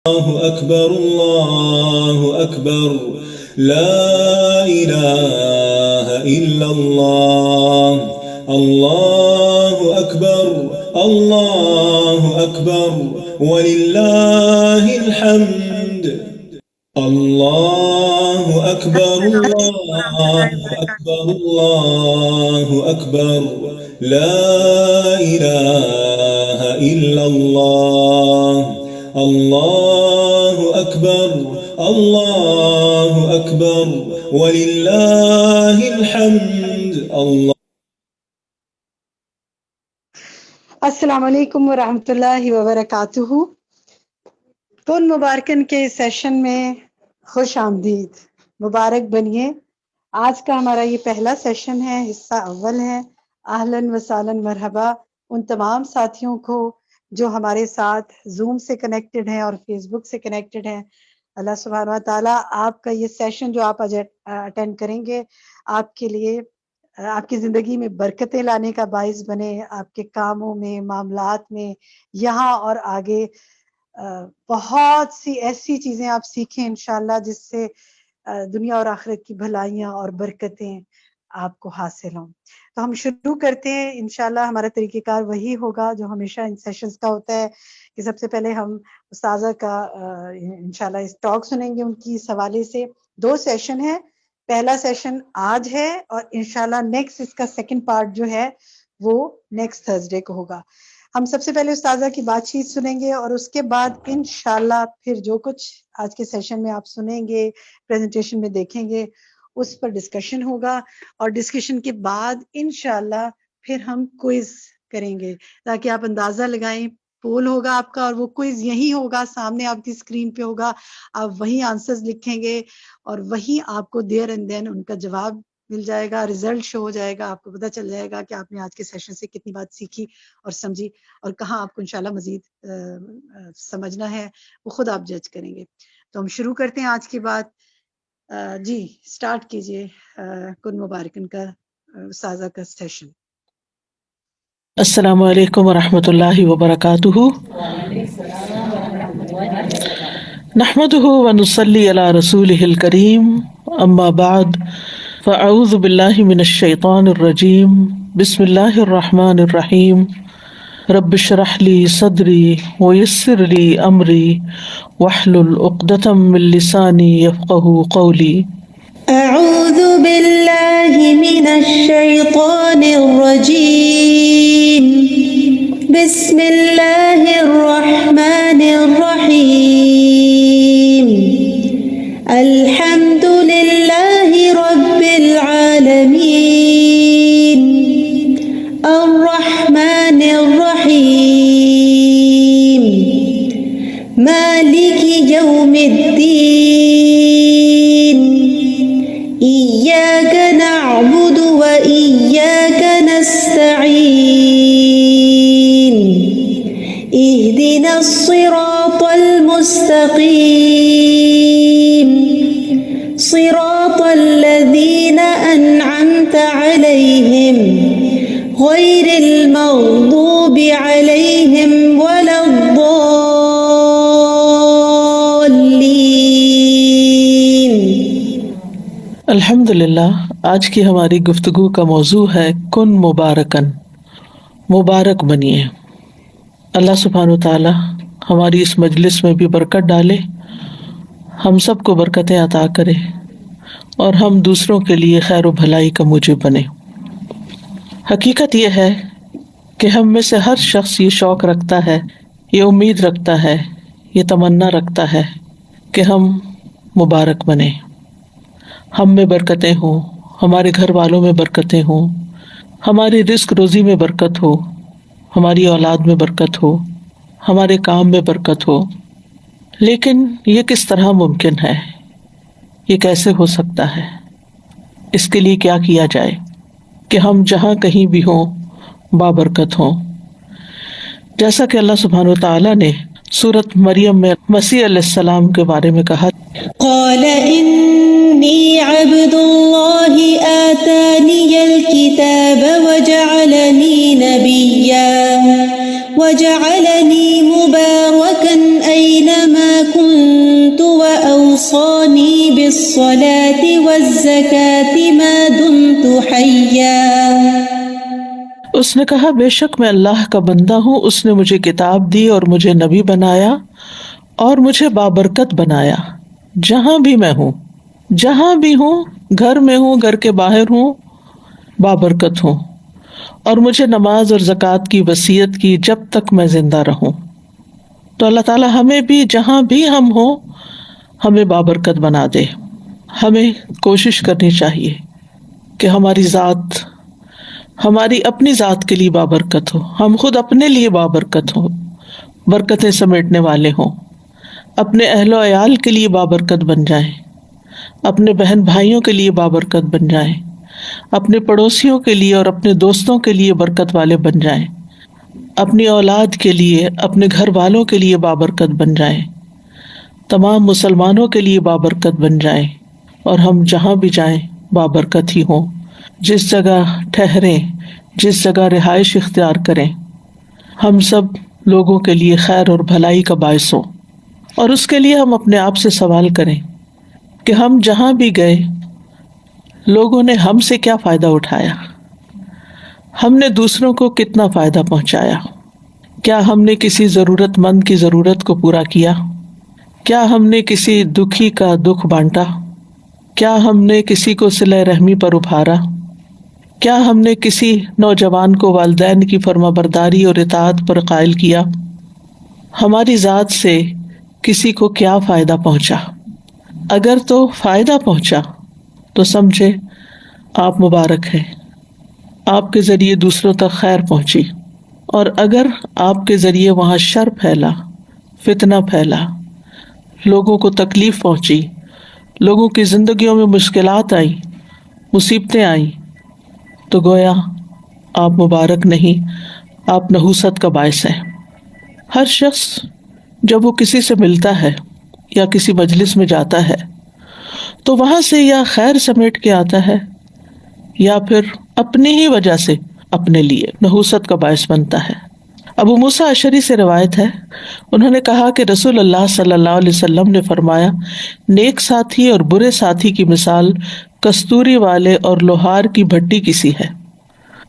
الله أكبر الله أكبر لا إله إلا الله الله أكبر الله أكبر ولله الحمد الله أكبر الله أكبر الله أكبر لا إله إلا الله الله أكبر الله أكبر ولله الحمد الله. السلام علیکم ورحمۃ اللہ وبرکاتہ. کن مبارکن کے سیشن میں خوش آمدید، مبارک بنیے. آج کا ہمارا یہ پہلا سیشن ہے، حصہ اول ہے. اہلاً و سہلاً مرحبا ان تمام ساتھیوں کو جو ہمارے ساتھ زوم سے کنیکٹڈ ہیں اور فیس بک سے کنیکٹڈ ہیں. اللہ سبحانہ و تعالیٰ آپ کا یہ سیشن جو آپ اٹینڈ کریں گے آپ کے لیے، آپ کی زندگی میں برکتیں لانے کا باعث بنے، آپ کے کاموں میں، معاملات میں، یہاں اور آگے بہت سی ایسی چیزیں آپ سیکھیں انشاءاللہ جس سے دنیا اور آخرت کی بھلائیاں اور برکتیں آپ کو حاصل ہوں. تو ہم شروع کرتے ہیں. انشاءاللہ ہمارا طریقہ کار وہی ہوگا جو ہمیشہ ان سیشنز کا ہوتا ہے کہ سب سے پہلے ہم استاذہ کا انشاءاللہ اس ٹاک سنیں گے. ان کی اس حوالے سے 2 سیشن ہیں. پہلا سیشن آج ہے اور انشاءاللہ نیکسٹ اس کا سیکنڈ پارٹ جو ہے وہ نیکسٹ تھرسڈے کو ہوگا. ہم سب سے پہلے استاذہ کی بات چیت سنیں گے اور اس کے بعد انشاءاللہ پھر جو کچھ آج کے سیشن میں آپ سنیں گے، پریزنٹیشن میں دیکھیں گے، اس پر ڈسکشن ہوگا. اور ڈسکشن کے بعد انشاءاللہ پھر ہم کوئز کریں گے تاکہ آپ اندازہ لگائیں. پول ہوگا آپ کا اور وہ کوئز یہی ہوگا، سامنے آپ کی اسکرین پہ ہوگا. آپ وہی آنسرز لکھیں گے اور وہی آپ کو دیر اینڈ دین ان کا جواب مل جائے گا، ریزلٹ شو ہو جائے گا. آپ کو پتہ چل جائے گا کہ آپ نے آج کے سیشن سے کتنی بات سیکھی اور سمجھی اور کہاں آپ کو انشاءاللہ مزید سمجھنا ہے، وہ خود آپ جج کریں گے. تو ہم شروع کرتے ہیں آج کی بات. جی سٹارٹ کیجئے کن مبارکن کا استاذہ کا سیشن. السلام علیکم ورحمۃ اللہ وبرکاتہ. نحمده ونصلی علی رسولہ الکریم، اما بعد فاعوذ باللہ من الشیطان الرجیم. بسم اللہ الرحمن الرحیم. رب اشرح لی صدری ویسر لی امری واحلل عقدۃ من لسانی یفقہوا قولی. أعوذ بالله من الشيطان الرجيم. بسم الله الرحمن الرحيم. الحمد لله رب العالمين الرحمن الرحيم مالك يوم الدين. إياك نعبد وإياك نستعين. اهدنا الصراط المستقيم صراط الذين أنعمت عليهم غير المغضوب عليهم ولا الضالين. الحمد للہ. آج کی ہماری گفتگو کا موضوع ہے کن مبارکن، مبارک بنیے. اللہ سبحانہ وتعالی ہماری اس مجلس میں بھی برکت ڈالے، ہم سب کو برکتیں عطا کرے اور ہم دوسروں کے لیے خیر و بھلائی کا موجب بنے. حقیقت یہ ہے کہ ہم میں سے ہر شخص یہ شوق رکھتا ہے، یہ امید رکھتا ہے، یہ تمنا رکھتا ہے کہ ہم مبارک بنیں، ہم میں برکتیں ہوں، ہمارے گھر والوں میں برکتیں ہوں، ہماری رزق روزی میں برکت ہو، ہماری اولاد میں برکت ہو، ہمارے کام میں برکت ہو. لیکن یہ کس طرح ممکن ہے؟ یہ کیسے ہو سکتا ہے؟ اس کے لیے کیا کیا جائے کہ ہم جہاں کہیں بھی ہوں بابرکت ہوں؟ جیسا کہ اللہ سبحانہ وتعالیٰ نے سورۃ مریم میں مسیح علیہ السلام کے بارے میں کہا، قال إني عبد الله آتاني الكتاب وجعلني نبيا وجعلني مباركا أينما كنت أوصاني بالصلاة والزكاة ما دمت حيا. اس نے کہا بے شک میں اللہ کا بندہ ہوں، اس نے مجھے کتاب دی اور مجھے نبی بنایا اور مجھے بابرکت بنایا جہاں بھی میں ہوں، جہاں بھی ہوں، گھر میں ہوں، گھر کے باہر ہوں، بابرکت ہوں، اور مجھے نماز اور زکوٰۃ کی وصیت کی جب تک میں زندہ رہوں. تو اللہ تعالیٰ ہمیں بھی جہاں بھی ہم ہوں ہمیں بابرکت بنا دے. ہمیں کوشش کرنی چاہیے کہ ہماری ذات، ہماری اپنی ذات کے لیے بابرکت ہو، ہم خود اپنے لیے بابرکت ہوں، برکتیں سمیٹنے والے ہوں، اپنے اہل و عیال کے لیے بابرکت بن جائیں، اپنے بہن بھائیوں کے لیے بابرکت بن جائیں، اپنے پڑوسیوں کے لیے اور اپنے دوستوں کے لیے برکت والے بن جائیں، اپنی اولاد کے لیے، اپنے گھر والوں کے لیے بابرکت بن جائیں، تمام مسلمانوں کے لیے بابرکت بن جائیں، اور ہم جہاں بھی جائیں بابرکت ہی ہوں. جس جگہ ٹھہریں، جس جگہ رہائش اختیار کریں، ہم سب لوگوں کے لیے خیر اور بھلائی کا باعث ہوں. اور اس کے لیے ہم اپنے آپ سے سوال کریں کہ ہم جہاں بھی گئے لوگوں نے ہم سے کیا فائدہ اٹھایا، ہم نے دوسروں کو کتنا فائدہ پہنچایا، کیا ہم نے کسی ضرورت مند کی ضرورت کو پورا کیا، کیا ہم نے کسی دکھی کا دکھ بانٹا، کیا ہم نے کسی کو صلہ رحمی پر ابھارا، کیا ہم نے کسی نوجوان کو والدین کی فرما برداری اور اطاعت پر قائل کیا، ہماری ذات سے کسی کو کیا فائدہ پہنچا. اگر تو فائدہ پہنچا تو سمجھے آپ مبارک ہیں، آپ کے ذریعے دوسروں تک خیر پہنچی. اور اگر آپ کے ذریعے وہاں شر پھیلا، فتنہ پھیلا، لوگوں کو تکلیف پہنچی، لوگوں کی زندگیوں میں مشکلات آئیں، مصیبتیں آئیں، تو گویا آپ مبارک نہیں، آپ نحوست کا باعث ہیں. ہر شخص جب وہ کسی سے ملتا ہے یا کسی مجلس میں جاتا ہے تو وہاں سے یا خیر سمیٹ کے آتا ہے یا پھر اپنی ہی وجہ سے اپنے لیے نحوست کا باعث بنتا ہے. ابو موسیٰ اشعری سے روایت ہے، انہوں نے کہا کہ رسول اللہ صلی اللہ علیہ وسلم نے فرمایا، نیک ساتھی اور برے ساتھی کی مثال کستوری والے اور لوہار کی بھٹی کی سی ہے.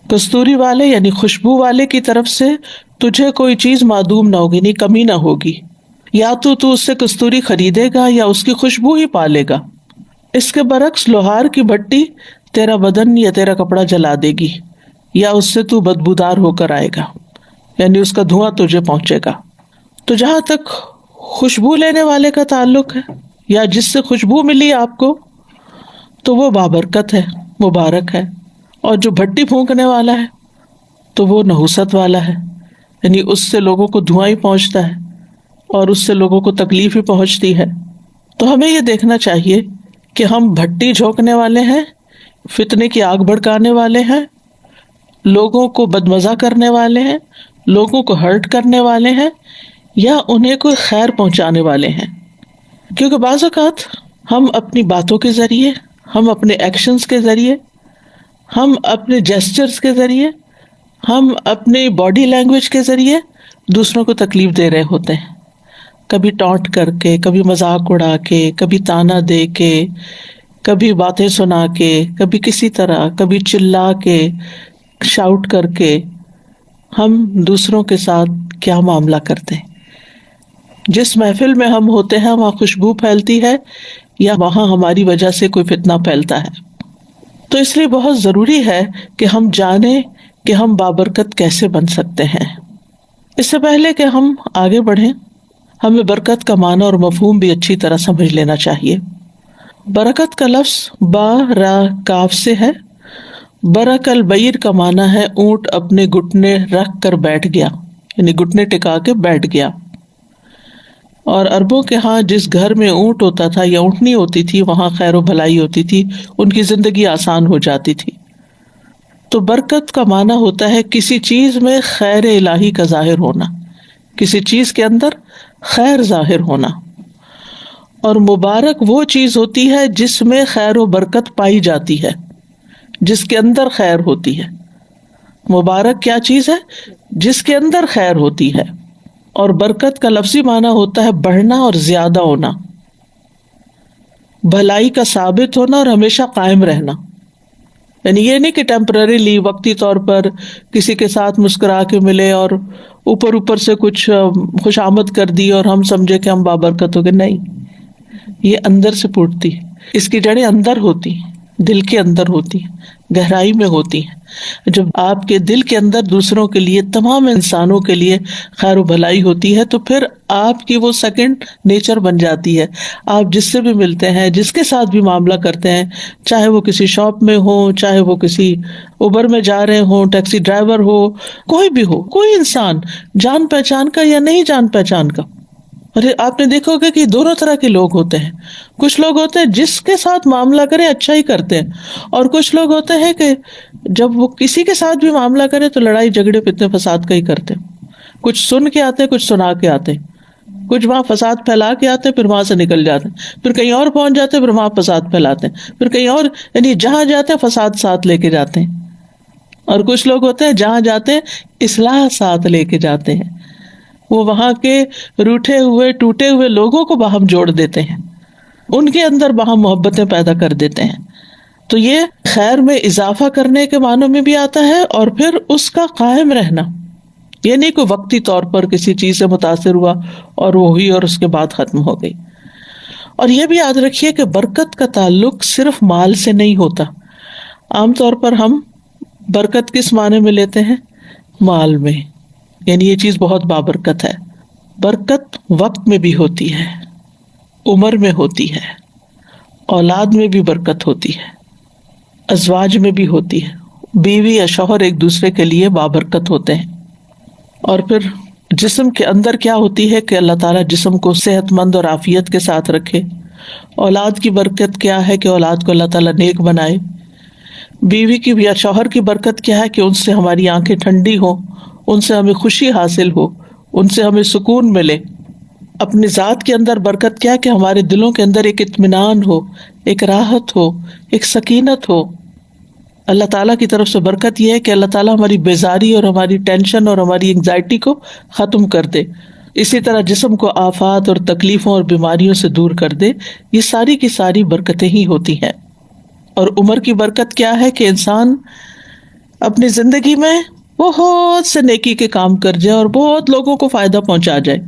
کستوری والے یعنی خوشبو والے کی طرف سے تجھے کوئی چیز معدوم نہ ہوگی، نہیں کمی نہ ہوگی، یا تو اس سے کستوری خریدے گا یا اس کی خوشبو ہی پالے گا. اس کے برعکس لوہار کی بھٹی تیرا بدن یا تیرا کپڑا جلا دے گی، یا اس سے تو بدبودار ہو کر آئے گا، یعنی اس کا دھواں تجھے پہنچے گا. تو جہاں تک خوشبو لینے والے کا تعلق ہے یا جس سے خوشبو ملی آپ کو تو وہ بابرکت ہے، مبارک ہے. اور جو بھٹی پھونکنے والا ہے تو وہ نحوست والا ہے، یعنی اس سے لوگوں کو دھواں ہی پہنچتا ہے اور اس سے لوگوں کو تکلیف ہی پہنچتی ہے. تو ہمیں یہ دیکھنا چاہیے کہ ہم بھٹی جھونکنے والے ہیں، فتنے کی آگ بھڑکانے والے ہیں، لوگوں کو بدمزہ کرنے والے ہیں، لوگوں کو ہرٹ کرنے والے ہیں، یا انہیں کوئی خیر پہنچانے والے ہیں. کیونکہ بعض اوقات ہم اپنی باتوں کے ذریعے، ہم اپنے ایکشنز کے ذریعے، ہم اپنے جیسچرز کے ذریعے، ہم اپنی باڈی لینگویج کے ذریعے دوسروں کو تکلیف دے رہے ہوتے ہیں. کبھی ٹانٹ کر کے، کبھی مذاق اڑا کے، کبھی تانا دے کے، کبھی باتیں سنا کے، کبھی کسی طرح، کبھی چلا کے، شاؤٹ کر کے ہم دوسروں کے ساتھ کیا معاملہ کرتے ہیں. جس محفل میں ہم ہوتے ہیں وہاں خوشبو پھیلتی ہے یا وہاں ہماری وجہ سے کوئی فتنہ پھیلتا ہے. تو اس لیے بہت ضروری ہے کہ ہم جانیں کہ ہم بابرکت کیسے بن سکتے ہیں. اس سے پہلے کہ ہم آگے بڑھیں ہمیں برکت کا معنی اور مفہوم بھی اچھی طرح سمجھ لینا چاہیے. برکت کا لفظ با را کاف سے ہے. برک البعیر کا معنی ہے اونٹ اپنے گھٹنے رکھ کر بیٹھ گیا، یعنی گھٹنے ٹکا کے بیٹھ گیا. اور عربوں کے ہاں جس گھر میں اونٹ ہوتا تھا یا اونٹنی ہوتی تھی وہاں خیر و بھلائی ہوتی تھی، ان کی زندگی آسان ہو جاتی تھی. تو برکت کا معنی ہوتا ہے کسی چیز میں خیر الہی کا ظاہر ہونا، کسی چیز کے اندر خیر ظاہر ہونا. اور مبارک وہ چیز ہوتی ہے جس میں خیر و برکت پائی جاتی ہے، جس کے اندر خیر ہوتی ہے. مبارک کیا چیز ہے؟ جس کے اندر خیر ہوتی ہے. اور برکت کا لفظی معنی ہوتا ہے بڑھنا اور زیادہ ہونا. بھلائی کا ثابت ہونا اور ہمیشہ قائم رہنا. یعنی یہ نہیں کہ ٹیمپرریلی وقتی طور پر کسی کے ساتھ مسکرا کے ملے اور اوپر سے کچھ خوش آمد کر دی اور ہم سمجھے کہ ہم بابرکت ہو گئے. نہیں، یہ اندر سے پھوٹتی، اس کی جڑیں اندر ہوتی، دل کے اندر ہوتی، گہرائی میں ہوتی ہیں. جب آپ کے دل کے اندر دوسروں کے لیے، تمام انسانوں کے لیے خیر و بھلائی ہوتی ہے تو پھر آپ کی وہ سیکنڈ نیچر بن جاتی ہے. آپ جس سے بھی ملتے ہیں، جس کے ساتھ بھی معاملہ کرتے ہیں، چاہے وہ کسی شاپ میں ہو، چاہے وہ کسی اوبر میں جا رہے ہوں، ٹیکسی ڈرائیور ہو، کوئی بھی ہو، کوئی انسان جان پہچان کا یا نہیں جان پہچان کا. اور آپ نے دیکھا ہوگا کہ دونوں طرح کے لوگ ہوتے ہیں. کچھ لوگ ہوتے ہیں جس کے ساتھ معاملہ کرے اچھا ہی کرتے ہیں، اور کچھ لوگ ہوتے ہیں کہ جب وہ کسی کے ساتھ بھی معاملہ کرے تو لڑائی جھگڑے فتنے فساد کا ہی کرتے ہیں. کچھ سن کے آتے ہیں، کچھ سنا کے آتے ہیں، کچھ وہاں فساد پھیلا کے آتے ہیں، پھر وہاں سے نکل جاتے ہیں، پھر کہیں اور پہنچ جاتے ہیں، پھر وہاں فساد پھیلاتے ہیں، پھر کہیں اور، یعنی جہاں جاتے ہیں فساد ساتھ لے کے جاتے ہیں. اور کچھ لوگ ہوتے ہیں جہاں جاتے ہیں اصلاح ساتھ لے کے جاتے ہیں. وہ وہاں کے روٹھے ہوئے ٹوٹے ہوئے لوگوں کو باہم جوڑ دیتے ہیں، ان کے اندر باہم محبتیں پیدا کر دیتے ہیں. تو یہ خیر میں اضافہ کرنے کے معنوں میں بھی آتا ہے، اور پھر اس کا قائم رہنا. یہ نہیں کوئی وقتی طور پر کسی چیز سے متاثر ہوا اور وہ ہوئی اور اس کے بعد ختم ہو گئی. اور یہ بھی یاد رکھیے کہ برکت کا تعلق صرف مال سے نہیں ہوتا. عام طور پر ہم برکت کس معنی میں لیتے ہیں؟ مال میں، یعنی یہ چیز بہت بابرکت ہے. برکت وقت میں بھی ہوتی ہے، عمر میں ہوتی ہے، اولاد میں بھی برکت ہوتی ہے، ازواج میں بھی ہوتی ہے. بیوی یا شوہر ایک دوسرے کے لیے بابرکت ہوتے ہیں. اور پھر جسم کے اندر کیا ہوتی ہے کہ اللہ تعالیٰ جسم کو صحت مند اور عافیت کے ساتھ رکھے. اولاد کی برکت کیا ہے کہ اولاد کو اللہ تعالیٰ نیک بنائے. بیوی کی یا شوہر کی برکت کیا ہے کہ ان سے ہماری آنکھیں ٹھنڈی ہوں، ان سے ہمیں خوشی حاصل ہو، ان سے ہمیں سکون ملے. اپنی ذات کے اندر برکت کیا ہے کہ ہمارے دلوں کے اندر ایک اطمینان ہو، ایک راحت ہو، ایک سکینت ہو. اللہ تعالیٰ کی طرف سے برکت یہ ہے کہ اللہ تعالیٰ ہماری بیزاری اور ہماری ٹینشن اور ہماری انگزائٹی کو ختم کر دے. اسی طرح جسم کو آفات اور تکلیفوں اور بیماریوں سے دور کر دے. یہ ساری کی ساری برکتیں ہی ہوتی ہیں. اور عمر کی برکت کیا ہے کہ انسان اپنی زندگی میں بہت سے نیکی کے کام کر جائے اور بہت لوگوں کو فائدہ پہنچا جائے.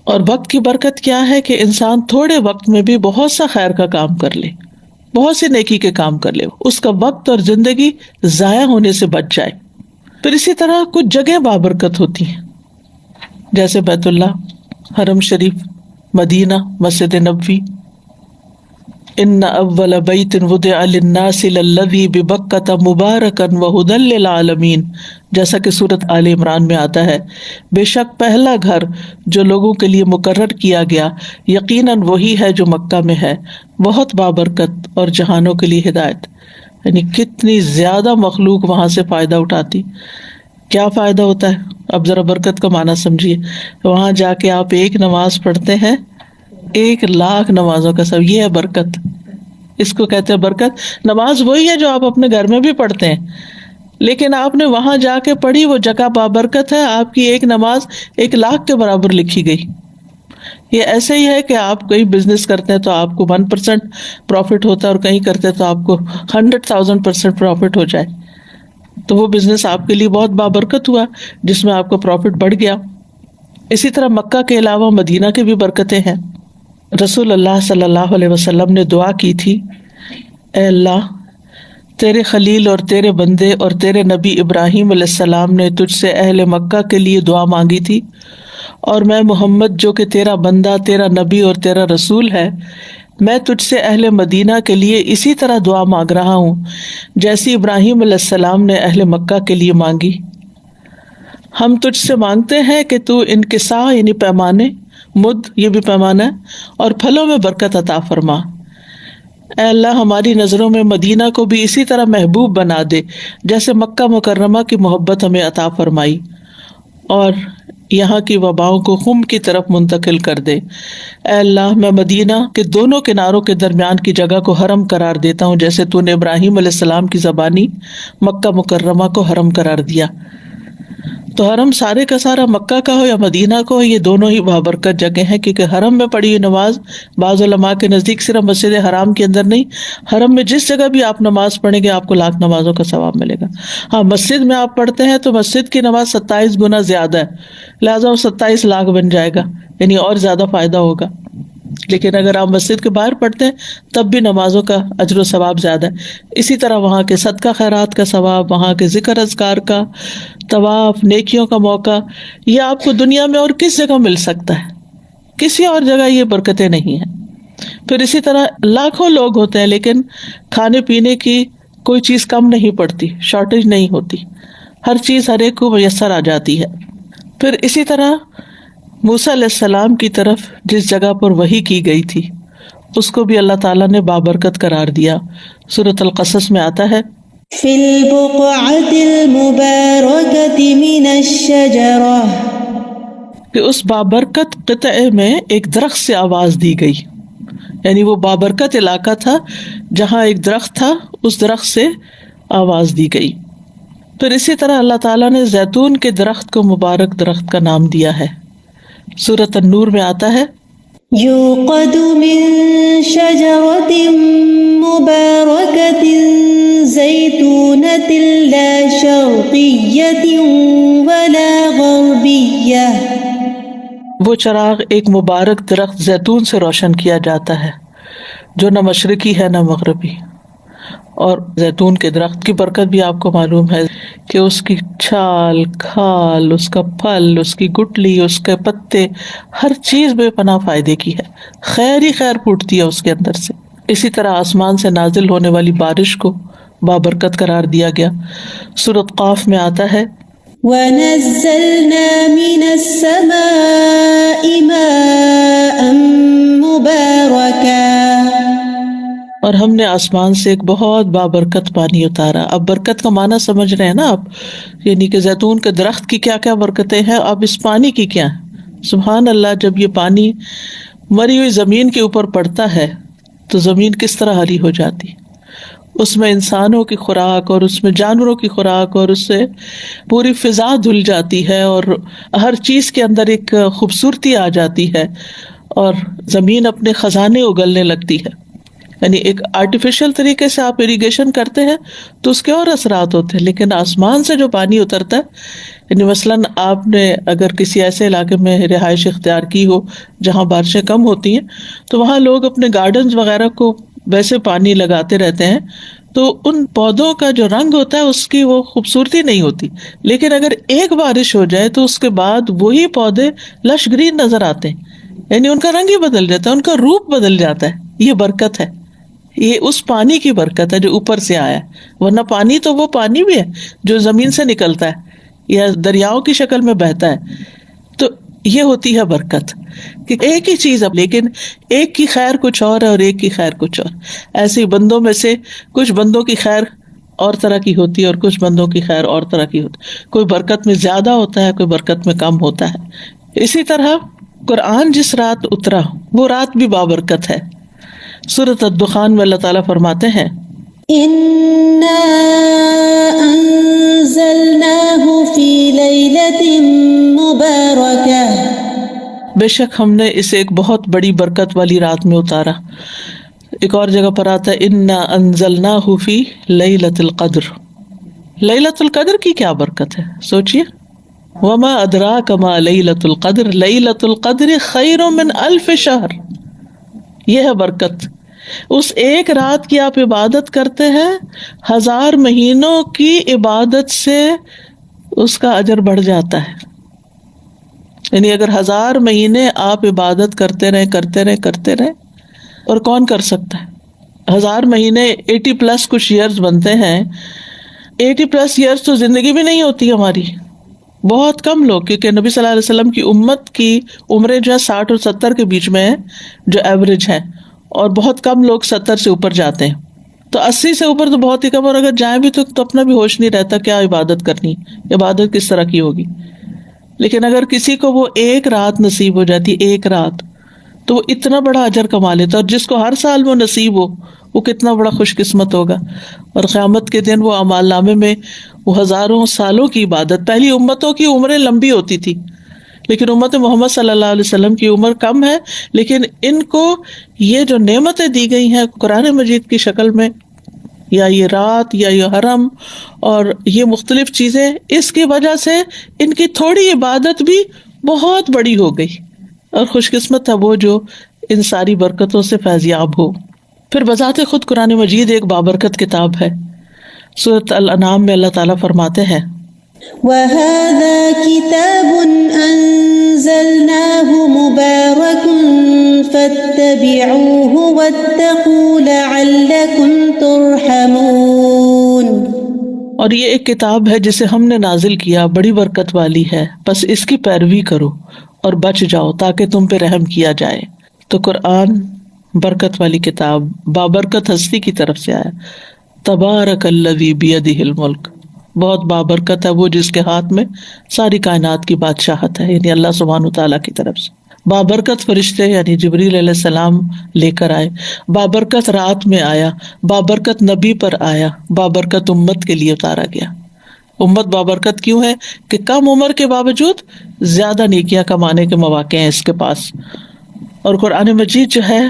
اور وقت کی برکت کیا ہے کہ انسان تھوڑے وقت میں بھی بہت سا خیر کا کام کر لے، بہت سی نیکی کے کام کر لے، اس کا وقت اور زندگی ضائع ہونے سے بچ جائے. پھر اسی طرح کچھ جگہ بابرکت ہوتی ہیں، جیسے بیت اللہ، حرم شریف، مدینہ، مسجد نبوی. ان اول بیت وضع للناس للذی ببکۃ مبارکا وہدی للعالمین، جیسا کہ سورۃ آل عمران میں آتا ہے، بے شک پہلا گھر جو لوگوں کے لیے مقرر کیا گیا یقیناً وہی ہے جو مکہ میں ہے، بہت بابرکت اور جہانوں کے لیے ہدایت. یعنی کتنی زیادہ مخلوق وہاں سے فائدہ اٹھاتی. کیا فائدہ ہوتا ہے؟ اب ذرا برکت کا معنی سمجھیے. وہاں جا کے آپ ایک نماز پڑھتے ہیں 1,00,000 نمازوں کا سب، یہ ہے برکت. اس کو کہتے ہیں برکت. نماز وہی ہے جو آپ اپنے گھر میں بھی پڑھتے ہیں، لیکن آپ نے وہاں جا کے پڑھی، وہ جگہ بابرکت ہے. آپ کی ایک نماز 1,00,000 کے برابر لکھی گئی. یہ ایسے ہی ہے کہ آپ کہیں بزنس کرتے ہیں تو آپ کو 1% پروفٹ ہوتا ہے، اور کہیں کرتے ہیں تو آپ کو 100,000% پروفٹ ہو جائے، تو وہ بزنس آپ کے لیے بہت بابرکت ہوا جس میں آپ کا پروفٹ بڑھ گیا. اسی طرح مکہ کے علاوہ مدینہ کی بھی برکتیں ہیں. رسول اللہ صلی اللہ علیہ وسلم نے دعا کی تھی، اے اللہ، تیرے خلیل اور تیرے بندے اور تیرے نبی ابراہیم علیہ السلام نے تجھ سے اہل مکہ کے لیے دعا مانگی تھی، اور میں محمد جو کہ تیرا بندہ، تیرا نبی اور تیرا رسول ہے، میں تجھ سے اہل مدینہ کے لیے اسی طرح دعا مانگ رہا ہوں جیسی ابراہیم علیہ السلام نے اہل مکہ کے لیے مانگی. ہم تجھ سے مانگتے ہیں کہ تو انکسا یعنی پیمانے، مد یہ بھی پیمانہ ہے، اور پھلوں میں برکت عطا فرما. اے اللہ، ہماری نظروں میں مدینہ کو بھی اسی طرح محبوب بنا دے جیسے مکہ مکرمہ کی محبت ہمیں عطا فرمائی، اور یہاں کی وباؤں کو خم کی طرف منتقل کر دے. اے اللہ، میں مدینہ کے دونوں کناروں کے درمیان کی جگہ کو حرم قرار دیتا ہوں جیسے تو نے ابراہیم علیہ السلام کی زبانی مکہ مکرمہ کو حرم قرار دیا. تو حرم سارے کا سارا مکہ کا ہو یا مدینہ کو ہو، یہ دونوں ہی بابرکت جگہ ہیں، کیونکہ حرم میں پڑھی ہوئی نماز بعض علماء کے نزدیک صرف مسجد حرام کے اندر نہیں، حرم میں جس جگہ بھی آپ نماز پڑھیں گے آپ کو لاکھ نمازوں کا ثواب ملے گا۔ ہاں مسجد میں آپ پڑھتے ہیں تو مسجد کی نماز 27 گنا زیادہ ہے، لہٰذا وہ 27 لاکھ بن جائے گا، یعنی اور زیادہ فائدہ ہوگا۔ لیکن اگر آپ مسجد کے باہر پڑھتے ہیں تب بھی نمازوں کا اجر و ثواب زیادہ ہے۔ اسی طرح وہاں کے صدقہ خیرات کا ثواب، وہاں کے ذکر اذکار کا، طواف، نیکیوں کا موقع، یہ آپ کو دنیا میں اور کس جگہ مل سکتا ہے، کسی اور جگہ یہ برکتیں نہیں ہیں۔ پھر اسی طرح لاکھوں لوگ ہوتے ہیں لیکن کھانے پینے کی کوئی چیز کم نہیں پڑتی، شارٹیج نہیں ہوتی، ہر چیز ہر ایک کو میسر آ جاتی ہے۔ پھر اسی طرح موسیٰ علیہ السلام کی طرف جس جگہ پر وحی کی گئی تھی اس کو بھی اللہ تعالیٰ نے بابرکت قرار دیا۔ سورۃ القصص میں آتا ہے فی البقعۃ المبارکۃ من الشجرہ، کہ اس بابرکت قطعے میں ایک درخت سے آواز دی گئی، یعنی وہ بابرکت علاقہ تھا جہاں ایک درخت تھا، اس درخت سے آواز دی گئی۔ پھر اسی طرح اللہ تعالیٰ نے زیتون کے درخت کو مبارک درخت کا نام دیا ہے۔ سورۃ النور میں آتا ہے یوقد من شجرۃ مبارکۃ زیتونۃ لا شرقیۃ ولا غربیہ، وہ چراغ ایک مبارک درخت زیتون سے روشن کیا جاتا ہے جو نہ مشرقی ہے نہ مغربی۔ اور زیتون کے درخت کی برکت بھی آپ کو معلوم ہے کہ اس کی چھال، کھال، اس کا پھل، اس کی گٹلی، اس کے پتے، ہر چیز بے پناہ فائدے کی ہے، خیر ہی خیر پھوٹتی ہے اس کے اندر سے۔ اسی طرح آسمان سے نازل ہونے والی بارش کو بابرکت قرار دیا گیا۔ سورۃ قاف میں آتا ہے وَنَزَّلْنَا مِنَ السَّمَاءِ مَاءً مُبَارَكًا، اور ہم نے آسمان سے ایک بہت بابرکت پانی اتارا۔ اب برکت کا معنی سمجھ رہے ہیں نا آپ، یعنی کہ زیتون کے درخت کی کیا کیا برکتیں ہیں، اب اس پانی کی کیا ہے۔ سبحان اللہ، جب یہ پانی مری ہوئی زمین کے اوپر پڑتا ہے تو زمین کس طرح ہری ہو جاتی، اس میں انسانوں کی خوراک اور اس میں جانوروں کی خوراک، اور اس سے پوری فضا دھل جاتی ہے اور ہر چیز کے اندر ایک خوبصورتی آ جاتی ہے اور زمین اپنے خزانے اگلنے لگتی ہے۔ یعنی ایک آرٹیفیشل طریقے سے آپ اریگیشن کرتے ہیں تو اس کے اور اثرات ہوتے ہیں، لیکن آسمان سے جو پانی اترتا ہے، یعنی مثلاً آپ نے اگر کسی ایسے علاقے میں رہائش اختیار کی ہو جہاں بارشیں کم ہوتی ہیں تو وہاں لوگ اپنے گارڈنز وغیرہ کو ویسے پانی لگاتے رہتے ہیں، تو ان پودوں کا جو رنگ ہوتا ہے اس کی وہ خوبصورتی نہیں ہوتی، لیکن اگر ایک بارش ہو جائے تو اس کے بعد وہی پودے لش گرین نظر آتے ہیں، یعنی ان کا رنگ ہی بدل جاتا ہے، ان کا روپ بدل جاتا ہے۔ یہ برکت ہے، یہ اس پانی کی برکت ہے جو اوپر سے آیا ہے، ورنہ پانی تو وہ پانی بھی ہے جو زمین سے نکلتا ہے یا دریاؤں کی شکل میں بہتا ہے۔ تو یہ ہوتی ہے برکت کہ ایک ہی چیز اب، لیکن ایک کی خیر کچھ اور ہے اور ایک کی خیر کچھ اور۔ ایسے بندوں میں سے کچھ بندوں کی خیر اور طرح کی ہوتی ہے اور کچھ بندوں کی خیر اور طرح کی ہوتی ہے، کوئی برکت میں زیادہ ہوتا ہے، کوئی برکت میں کم ہوتا ہے۔ اسی طرح قرآن جس رات اترا وہ رات بھی بابرکت ہے۔ سورۃ الدخان میں اللہ تعالیٰ فرماتے ہیں اِنَّا أَنزَلْنَاهُ فِي لَيْلَةٍ مُبَارَكَةٍ، بے شک ہم نے اسے ایک بہت بڑی برکت والی رات میں اتارا۔ ایک اور جگہ پر آتا ہے اِنَّا أَنزَلْنَاهُ فِي لَيْلَةِ الْقَدْرِ۔ لَيْلَةُ الْقَدْر کی کیا برکت ہے، سوچئے۔ وَمَا أَدْرَاكَ مَا لَيْلَةُ الْقَدْرِ لَيْلَةُ الْقَدْرِ خَيْرٌ مِّنْ أَلْفِ شَهْرٍ۔ یہ ہے برکت، اس ایک رات کی آپ عبادت کرتے ہیں، 1000 مہینوں کی عبادت سے اس کا اجر بڑھ جاتا ہے۔ یعنی اگر 1000 مہینے آپ عبادت کرتے رہے اور کون کر سکتا ہے 1000 مہینے 80+ کچھ ایئرز بنتے ہیں، 80+ ایئرز تو زندگی بھی نہیں ہوتی ہماری، بہت کم لوگ، کیونکہ نبی صلی اللہ علیہ وسلم کی امت کی عمریں جو ہے 60 اور 70 کے بیچ میں ہیں جو ایوریج ہے، اور بہت کم لوگ 70 سے اوپر جاتے ہیں، تو 80 سے اوپر تو بہت ہی کم، اور اگر جائیں بھی تو اپنا بھی ہوش نہیں رہتا کیا عبادت کرنی، عبادت کس طرح کی ہوگی۔ لیکن اگر کسی کو وہ ایک رات نصیب ہو جاتی، ایک رات، تو وہ اتنا بڑا اجر کما لیتا ہے، اور جس کو ہر سال وہ نصیب ہو وہ کتنا بڑا خوش قسمت ہوگا. اور قیامت کے دن وہ اعمال نامے میں وہ ہزاروں سالوں کی عبادت، پہلی امتوں کی عمریں لمبی ہوتی تھی لیکن امت محمد صلی اللہ علیہ وسلم کی عمر کم ہے، لیکن ان کو یہ جو نعمتیں دی گئی ہیں قرآن مجید کی شکل میں، یا یہ رات یا یہ حرم اور یہ مختلف چیزیں، اس کی وجہ سے ان کی تھوڑی عبادت بھی بہت بڑی ہو گئی. اور خوش قسمت ہے وہ جو ان ساری برکتوں سے فیضیاب ہو. پھر بذات خود قرآن مجید ایک بابرکت کتاب ہے. سورۃ الانعام میں اللہ تعالیٰ فرماتے ہیں وَهَذَا كِتَابٌ أَنزَلْنَاهُ مُبَارَكٌ فَاتَّبِعُوهُ وَاتَّقُوا لَعَلَّكُمْ تُرْحَمُونَ. اور یہ ایک کتاب ہے جسے ہم نے نازل کیا، بڑی برکت والی ہے، بس اس کی پیروی کرو اور بچ جاؤ تاکہ تم پہ رحم کیا جائے. تو قرآن برکت والی کتاب، بابرکت ہستی کی طرف سے آیا. تبارک الذی بیدہ الملک، بہت بابرکت ہے وہ جس کے ہاتھ میں ساری کائنات کی بادشاہت ہے، یعنی اللہ سبحانہ تعالیٰ کی طرف سے. بابرکت فرشتے یعنی جبریل علیہ السلام لے کر آئے، بابرکت رات میں آیا، بابرکت نبی پر آیا، بابرکت امت کے لیے اتارا گیا. امت بابرکت کیوں ہے کہ کم عمر کے باوجود زیادہ نیکیاں کمانے کے مواقع ہیں اس کے پاس. اور قرآن مجید جو ہے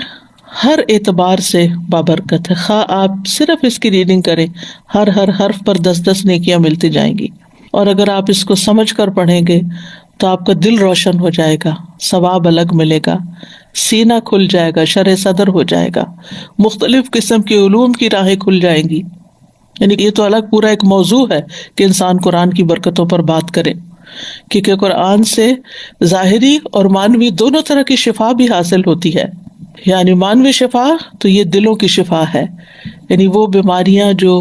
ہر اعتبار سے بابرکت ہے. خواہ آپ صرف اس کی ریڈنگ کریں، ہر حرف پر 10 نیکیاں ملتی جائیں گی. اور اگر آپ اس کو سمجھ کر پڑھیں گے تو آپ کا دل روشن ہو جائے گا، ثواب الگ ملے گا، سینہ کھل جائے گا، شرح صدر ہو جائے گا، مختلف قسم کے علوم کی راہیں کھل جائیں گی. یعنی یہ تو الگ پورا ایک موضوع ہے کہ انسان قرآن کی برکتوں پر بات کرے، کیونکہ قرآن سے ظاہری اور معنوی دونوں طرح کی شفا بھی حاصل ہوتی ہے. یعنی معنوی شفا تو یہ دلوں کی شفا ہے، یعنی وہ بیماریاں جو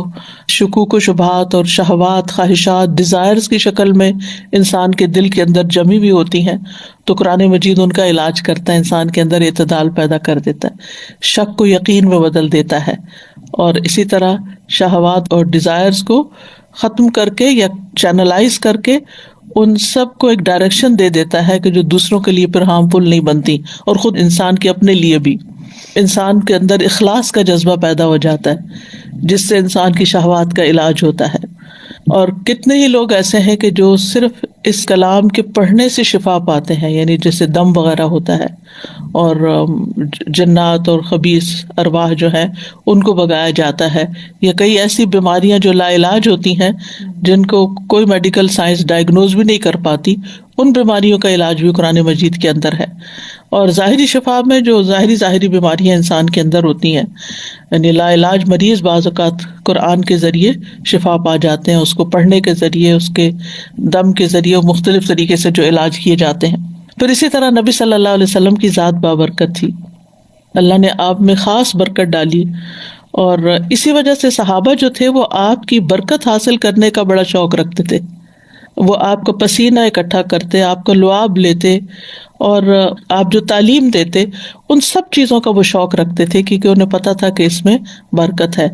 شکوک و شبہات اور شہوات، خواہشات، ڈیزائرز کی شکل میں انسان کے دل کے اندر جمی ہوئی ہوتی ہیں، تو قرآن مجید ان کا علاج کرتا ہے، انسان کے اندر اعتدال پیدا کر دیتا ہے، شک کو یقین میں بدل دیتا ہے، اور اسی طرح شہوات اور ڈیزائرز کو ختم کر کے یا چینلائز کر کے ان سب کو ایک ڈائریکشن دے دیتا ہے کہ جو دوسروں کے لیے پھر ہارمفل نہیں بنتی، اور خود انسان کے اپنے لیے بھی. انسان کے اندر اخلاص کا جذبہ پیدا ہو جاتا ہے جس سے انسان کی شہوات کا علاج ہوتا ہے. اور کتنے ہی لوگ ایسے ہیں کہ جو صرف اس کلام کے پڑھنے سے شفا پاتے ہیں، یعنی جیسے دم وغیرہ ہوتا ہے اور جنات اور خبیث ارواح جو ہیں ان کو بھگایا جاتا ہے، یا کئی ایسی بیماریاں جو لا علاج ہوتی ہیں جن کو کوئی میڈیکل سائنس ڈائگنوز بھی نہیں کر پاتی، ان بیماریوں کا علاج بھی قرآن مجید کے اندر ہے. اور ظاہری شفا میں جو ظاہری بیماریاں انسان کے اندر ہوتی ہیں، یعنی لا علاج مریض بعض اوقات قرآن کے ذریعے شفا پا جاتے ہیں، اس کو پڑھنے کے ذریعے، اس کے دم کے ذریعے، مختلف طریقے سے جو علاج کیے جاتے ہیں. پھر اسی طرح نبی صلی اللہ علیہ وسلم کی ذات بابرکت تھی، اللہ نے آپ میں خاص برکت ڈالی، اور اسی وجہ سے صحابہ جو تھے وہ آپ کی برکت حاصل کرنے کا بڑا شوق رکھتے تھے. وہ آپ کا پسینہ اکٹھا کرتے، آپ کا لعاب لیتے، اور آپ جو تعلیم دیتے، ان سب چیزوں کا وہ شوق رکھتے تھے کیونکہ انہیں پتا تھا کہ اس میں برکت ہے.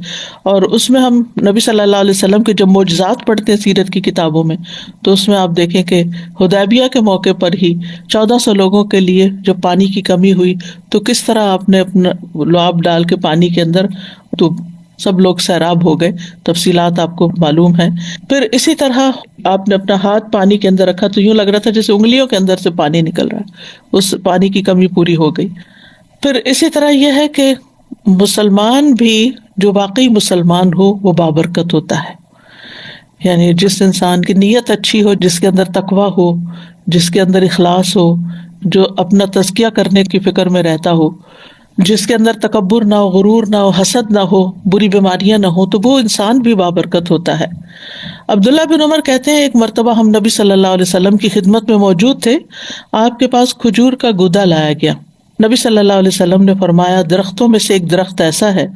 اور اس میں ہم نبی صلی اللہ علیہ وسلم کے جب معجزات پڑھتے ہیں سیرت کی کتابوں میں، تو اس میں آپ دیکھیں کہ حدیبیہ کے موقع پر ہی 1400 لوگوں کے لیے جب پانی کی کمی ہوئی تو کس طرح آپ نے اپنا لعاب ڈال کے پانی کے اندر تو سب لوگ سیراب ہو گئے. تفصیلات آپ کو معلوم ہیں. پھر اسی طرح آپ نے اپنا ہاتھ پانی کے اندر رکھا تو یوں لگ رہا تھا جیسے انگلیوں کے اندر سے پانی نکل رہا ہے، اس پانی کی کمی پوری ہو گئی. پھر اسی طرح یہ ہے کہ مسلمان بھی جو واقعی مسلمان ہو وہ بابرکت ہوتا ہے. یعنی جس انسان کی نیت اچھی ہو، جس کے اندر تقویٰ ہو، جس کے اندر اخلاص ہو، جو اپنا تزکیہ کرنے کی فکر میں رہتا ہو، جس کے اندر تکبر نہ ہو، غرور نہ ہو، حسد نہ ہو، بری بیماریاں نہ ہو، تو وہ انسان بھی بابرکت ہوتا ہے. عبداللہ بن عمر کہتے ہیں ایک مرتبہ ہم نبی صلی اللہ علیہ وسلم کی خدمت میں موجود تھے، آپ کے پاس کھجور کا گودا لایا گیا. نبی صلی اللہ علیہ وسلم نے فرمایا درختوں میں سے ایک درخت ایسا ہے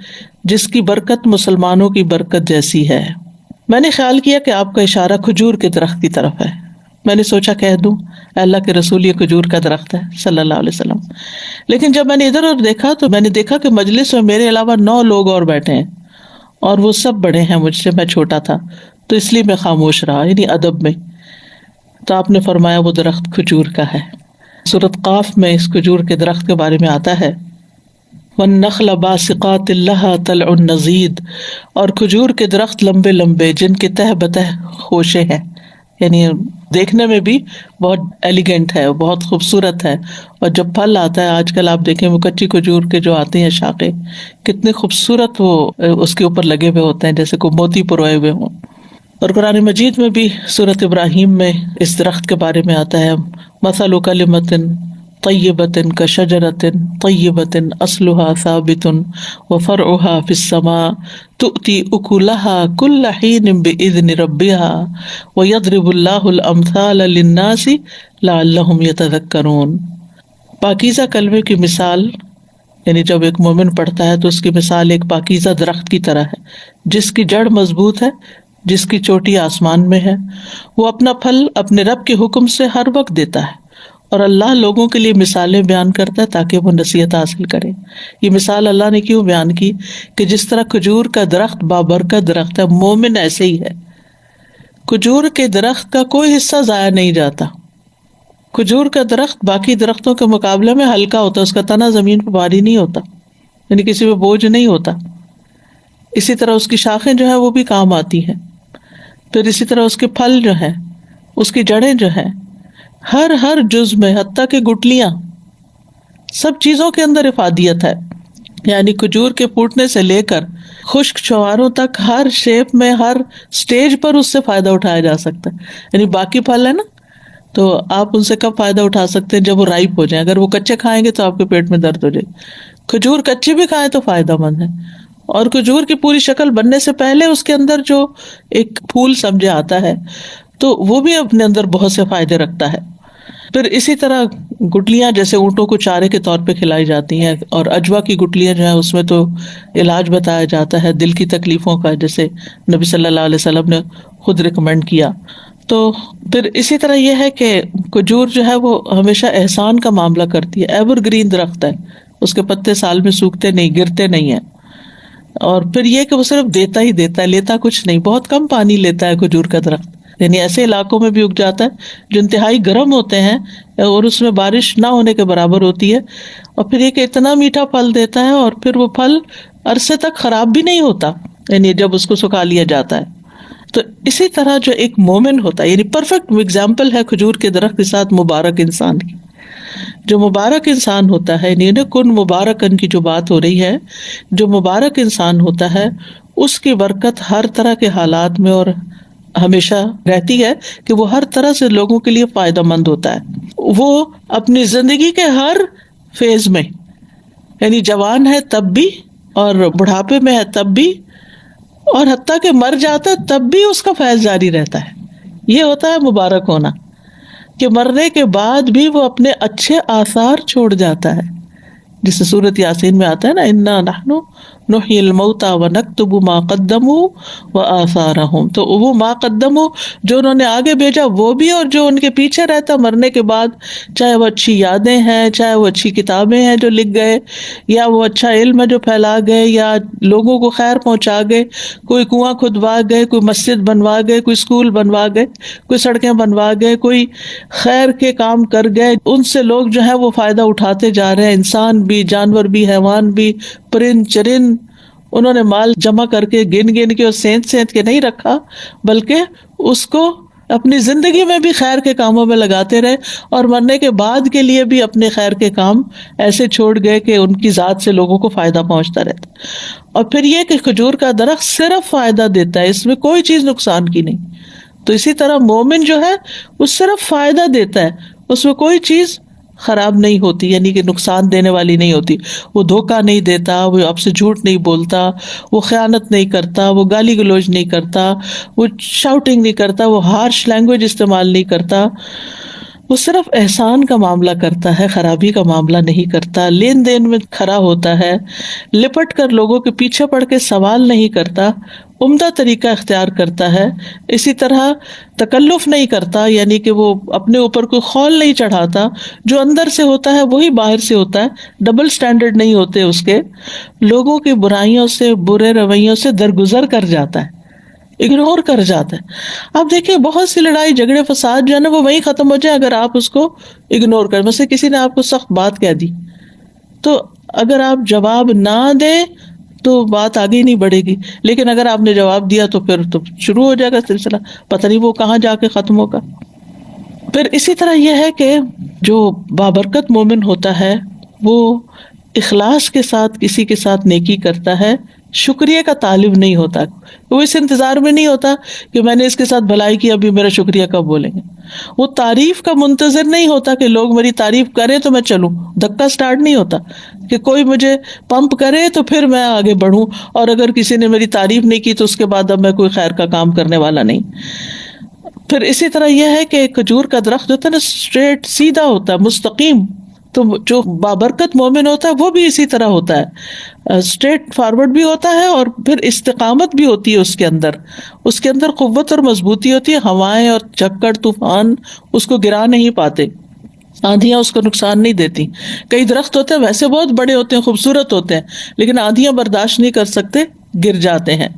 جس کی برکت مسلمانوں کی برکت جیسی ہے. میں نے خیال کیا کہ آپ کا اشارہ کھجور کے درخت کی طرف ہے. میں نے سوچا کہہ دوں اے اللہ کے رسول یہ کھجور کا درخت ہے صلی اللہ علیہ وسلم. لیکن جب میں نے ادھر اور دیکھا تو میں نے دیکھا کہ مجلس میں میرے علاوہ 9 لوگ اور بیٹھے ہیں اور وہ سب بڑے ہیں مجھ سے، میں چھوٹا تھا، تو اس لیے میں خاموش رہا، یعنی ادب میں. تو آپ نے فرمایا وہ درخت کھجور کا ہے. سورۃ قاف میں اس کھجور کے درخت کے بارے میں آتا ہے وَالنَّخْلَ بَاسِقَاتٍ لَهَا طَلْعٌ نَضِيدٌ، اور کھجور کے درخت لمبے لمبے جن کے تہ بتہ خوشے ہیں، یعنی دیکھنے میں بھی بہت ایلیگنٹ ہے، بہت خوبصورت ہے، اور جب پھل آتا ہے آج کل آپ دیکھیں وہ کچی کھجور کے جو آتے ہیں شاخیں، کتنے خوبصورت وہ اس کے اوپر لگے ہوئے ہوتے ہیں جیسے کوئی موتی پروئے ہوئے ہوں۔ اور قرآن مجید میں بھی سورۃ ابراہیم میں اس درخت کے بارے میں آتا ہے مثل کلمۃ طیبۃ کشجرۃ طیبۃ اصلها ثابت وفرعها فی السماء تؤتی اکلها کل حین بإذن ربها ویضرب اللہ الامثال للناس لعلہم یتذکرون۔ پاکیزہ کلمے کی مثال، یعنی جب ایک مومن پڑھتا ہے تو اس کی مثال ایک پاکیزہ درخت کی طرح ہے جس کی جڑ مضبوط ہے، جس کی چوٹی آسمان میں ہے، وہ اپنا پھل اپنے رب کے حکم سے ہر وقت دیتا ہے، اور اللہ لوگوں کے لیے مثالیں بیان کرتا ہے تاکہ وہ نصیحت حاصل کریں۔ یہ مثال اللہ نے کیوں بیان کی کہ جس طرح کھجور کا درخت بابرکت درخت ہے، مومن ایسے ہی ہے۔ کھجور کے درخت کا کوئی حصہ ضائع نہیں جاتا۔ کھجور کا درخت باقی درختوں کے مقابلے میں ہلکا ہوتا ہے، اس کا تنا زمین پہ بھاری نہیں ہوتا، یعنی کسی پہ بوجھ نہیں ہوتا۔ اسی طرح اس کی شاخیں جو ہیں وہ بھی کام آتی ہیں، پھر اسی طرح اس کے پھل جو ہیں، اس کی جڑیں جو ہیں، ہر جز میں، حتیٰ کہ گٹلیاں، سب چیزوں کے اندر افادیت ہے۔ یعنی کھجور کے پھوٹنے سے لے کر خشک چواروں تک ہر شیپ میں، ہر سٹیج پر اس سے فائدہ اٹھایا جا سکتا ہے۔ یعنی باقی پھل ہے نا، تو آپ ان سے کب فائدہ اٹھا سکتے ہیں؟ جب وہ رائپ ہو جائیں۔ اگر وہ کچے کھائیں گے تو آپ کے پیٹ میں درد ہو جائے گی۔ کھجور کچے بھی کھائیں تو فائدہ مند ہے، اور کھجور کی پوری شکل بننے سے پہلے اس کے اندر جو ایک پھول سمجھے آتا ہے تو وہ بھی اپنے اندر بہت سے فائدے رکھتا ہے۔ پھر اسی طرح گٹلیاں جیسے اونٹوں کو چارے کے طور پہ کھلائی جاتی ہیں، اور اجوا کی گٹلیاں جو ہیں اس میں تو علاج بتایا جاتا ہے دل کی تکلیفوں کا، جیسے نبی صلی اللہ علیہ وسلم نے خود ریکمینڈ کیا۔ تو پھر اسی طرح یہ ہے کہ کھجور جو ہے وہ ہمیشہ احسان کا معاملہ کرتی ہے، ایور گرین درخت ہے، اس کے پتے سال میں سوکھتے نہیں، گرتے نہیں ہیں۔ اور پھر یہ کہ وہ صرف دیتا ہی دیتا ہے، لیتا کچھ نہیں، بہت کم پانی لیتا ہے کھجور کا درخت، یعنی ایسے علاقوں میں بھی اگ جاتا ہے جو انتہائی گرم ہوتے ہیں اور اس میں بارش نہ ہونے کے برابر ہوتی ہے، اور پھر یہ کہ اتنا میٹھا پھل دیتا ہے، اور پھر وہ پھل عرصے تک خراب بھی نہیں ہوتا، یعنی جب اس کو سکھا لیا جاتا ہے۔ تو اسی طرح جو ایک مومن ہوتا ہے، یعنی پرفیکٹ اگزامپل ہے کھجور کے درخت کے ساتھ مبارک انسان کی۔ جو مبارک انسان ہوتا ہے، یعنی کن مبارکن کی جو بات ہو رہی ہے، جو مبارک انسان ہوتا ہے اس کی برکت ہر طرح کے حالات میں اور ہمیشہ رہتی ہے کہ وہ ہر طرح سے لوگوں کے لیے فائدہ مند ہوتا ہے۔ وہ اپنی زندگی کے ہر فیز میں، یعنی جوان ہے تب بھی، اور بڑھاپے میں ہے تب بھی، اور حتیٰ کہ مر جاتا ہے تب بھی اس کا فیض جاری رہتا ہے۔ یہ ہوتا ہے مبارک ہونا، کہ مرنے کے بعد بھی وہ اپنے اچھے آثار چھوڑ جاتا ہے، جسے سورۃ یاسین میں آتا ہے نا، انا نحن نحیی الموتى ونکتب ما قدموا وآثارهم، تو وہ ما قدموا جو انہوں نے آگے بھیجا وہ بھی، اور جو ان کے پیچھے رہتا مرنے کے بعد، چاہے وہ اچھی یادیں ہیں، چاہے وہ اچھی کتابیں ہیں جو لکھ گئے، یا وہ اچھا علم ہے جو پھیلا گئے، یا لوگوں کو خیر پہنچا گئے، کوئی کنواں کھدوا گئے، کوئی مسجد بنوا گئے، کوئی اسکول بنوا گئے، کوئی سڑکیں بنوا گئے، کوئی خیر کے کام کر گئے، ان سے لوگ جو ہے وہ فائدہ اٹھاتے جا رہے ہیں، انسان بھی، جانور بھی، حیوان بھی، پرند چرند۔ انہوں نے مال جمع کر کے گن کے اور سینت کے نہیں رکھا، بلکہ اس کو اپنی زندگی میں بھی خیر کے کاموں میں لگاتے رہے، اور مرنے کے بعد کے لیے بھی اپنے خیر کے کام ایسے چھوڑ گئے کہ ان کی ذات سے لوگوں کو فائدہ پہنچتا رہتا۔ اور پھر یہ کہ کھجور کا درخت صرف فائدہ دیتا ہے، اس میں کوئی چیز نقصان کی نہیں۔ تو اسی طرح مومن جو ہے وہ صرف فائدہ دیتا ہے، اس میں کوئی چیز خراب نہیں ہوتی، یعنی کہ نقصان دینے والی نہیں ہوتی۔ وہ دھوکہ نہیں دیتا، وہ آپ سے جھوٹ نہیں بولتا، وہ خیانت نہیں کرتا، وہ گالی گلوچ نہیں کرتا، وہ شاؤٹنگ نہیں کرتا، وہ ہارش لینگویج استعمال نہیں کرتا، وہ صرف احسان کا معاملہ کرتا ہے، خرابی کا معاملہ نہیں کرتا، لین دین میں کھرا ہوتا ہے، لپٹ کر لوگوں کے پیچھے پڑ کے سوال نہیں کرتا، عمدہ طریقہ اختیار کرتا ہے۔ اسی طرح تکلف نہیں کرتا، یعنی کہ وہ اپنے اوپر کوئی خول نہیں چڑھاتا، جو اندر سے ہوتا ہے وہی باہر سے ہوتا ہے، ڈبل سٹینڈرڈ نہیں ہوتے اس کے، لوگوں کی برائیوں سے، برے رویوں سے درگزر کر جاتا ہے، اگنور کر جاتا ہے۔ آپ دیکھیں بہت سی لڑائی جھگڑے فساد جو ہے نا وہ وہیں ختم ہو جائے اگر آپ اس کو اگنور کریں۔ مثلا کسی نے آپ کو سخت بات کہہ دی تو اگر آپ جواب نہ دیں تو بات آگے نہیں بڑھے گی، لیکن اگر آپ نے جواب دیا تو پھر تو شروع ہو جائے گا سلسلہ، پتہ نہیں وہ کہاں جا کے ختم ہوگا۔ پھر اسی طرح یہ ہے کہ جو بابرکت مومن ہوتا ہے وہ اخلاص کے ساتھ کسی کے ساتھ نیکی کرتا ہے، شکریہ کا طالب نہیں ہوتا، وہ اس انتظار میں نہیں ہوتا کہ میں نے اس کے ساتھ بھلائی کی ابھی میرا شکریہ کب بولیں گے، وہ تعریف کا منتظر نہیں ہوتا کہ لوگ میری تعریف کریں تو میں چلوں، دھکا سٹارٹ نہیں ہوتا کہ کوئی مجھے پمپ کرے تو پھر میں آگے بڑھوں، اور اگر کسی نے میری تعریف نہیں کی تو اس کے بعد اب میں کوئی خیر کا کام کرنے والا نہیں۔ پھر اسی طرح یہ ہے کہ کھجور کا درخت ہوتا ہے نا اسٹریٹ سیدھا ہوتا ہے مستقیم، تو جو بابرکت مومن ہوتا ہے وہ بھی اسی طرح ہوتا ہے، اسٹریٹ فارورڈ بھی ہوتا ہے اور پھر استقامت بھی ہوتی ہے اس کے اندر قوت اور مضبوطی ہوتی ہے، ہوائیں اور چکر طوفان اس کو گرا نہیں پاتے، آندھیاں اس کو نقصان نہیں دیتی۔ کئی درخت ہوتے ہیں ویسے بہت بڑے ہوتے ہیں خوبصورت ہوتے ہیں لیکن آندھیاں برداشت نہیں کر سکتے، گر جاتے ہیں۔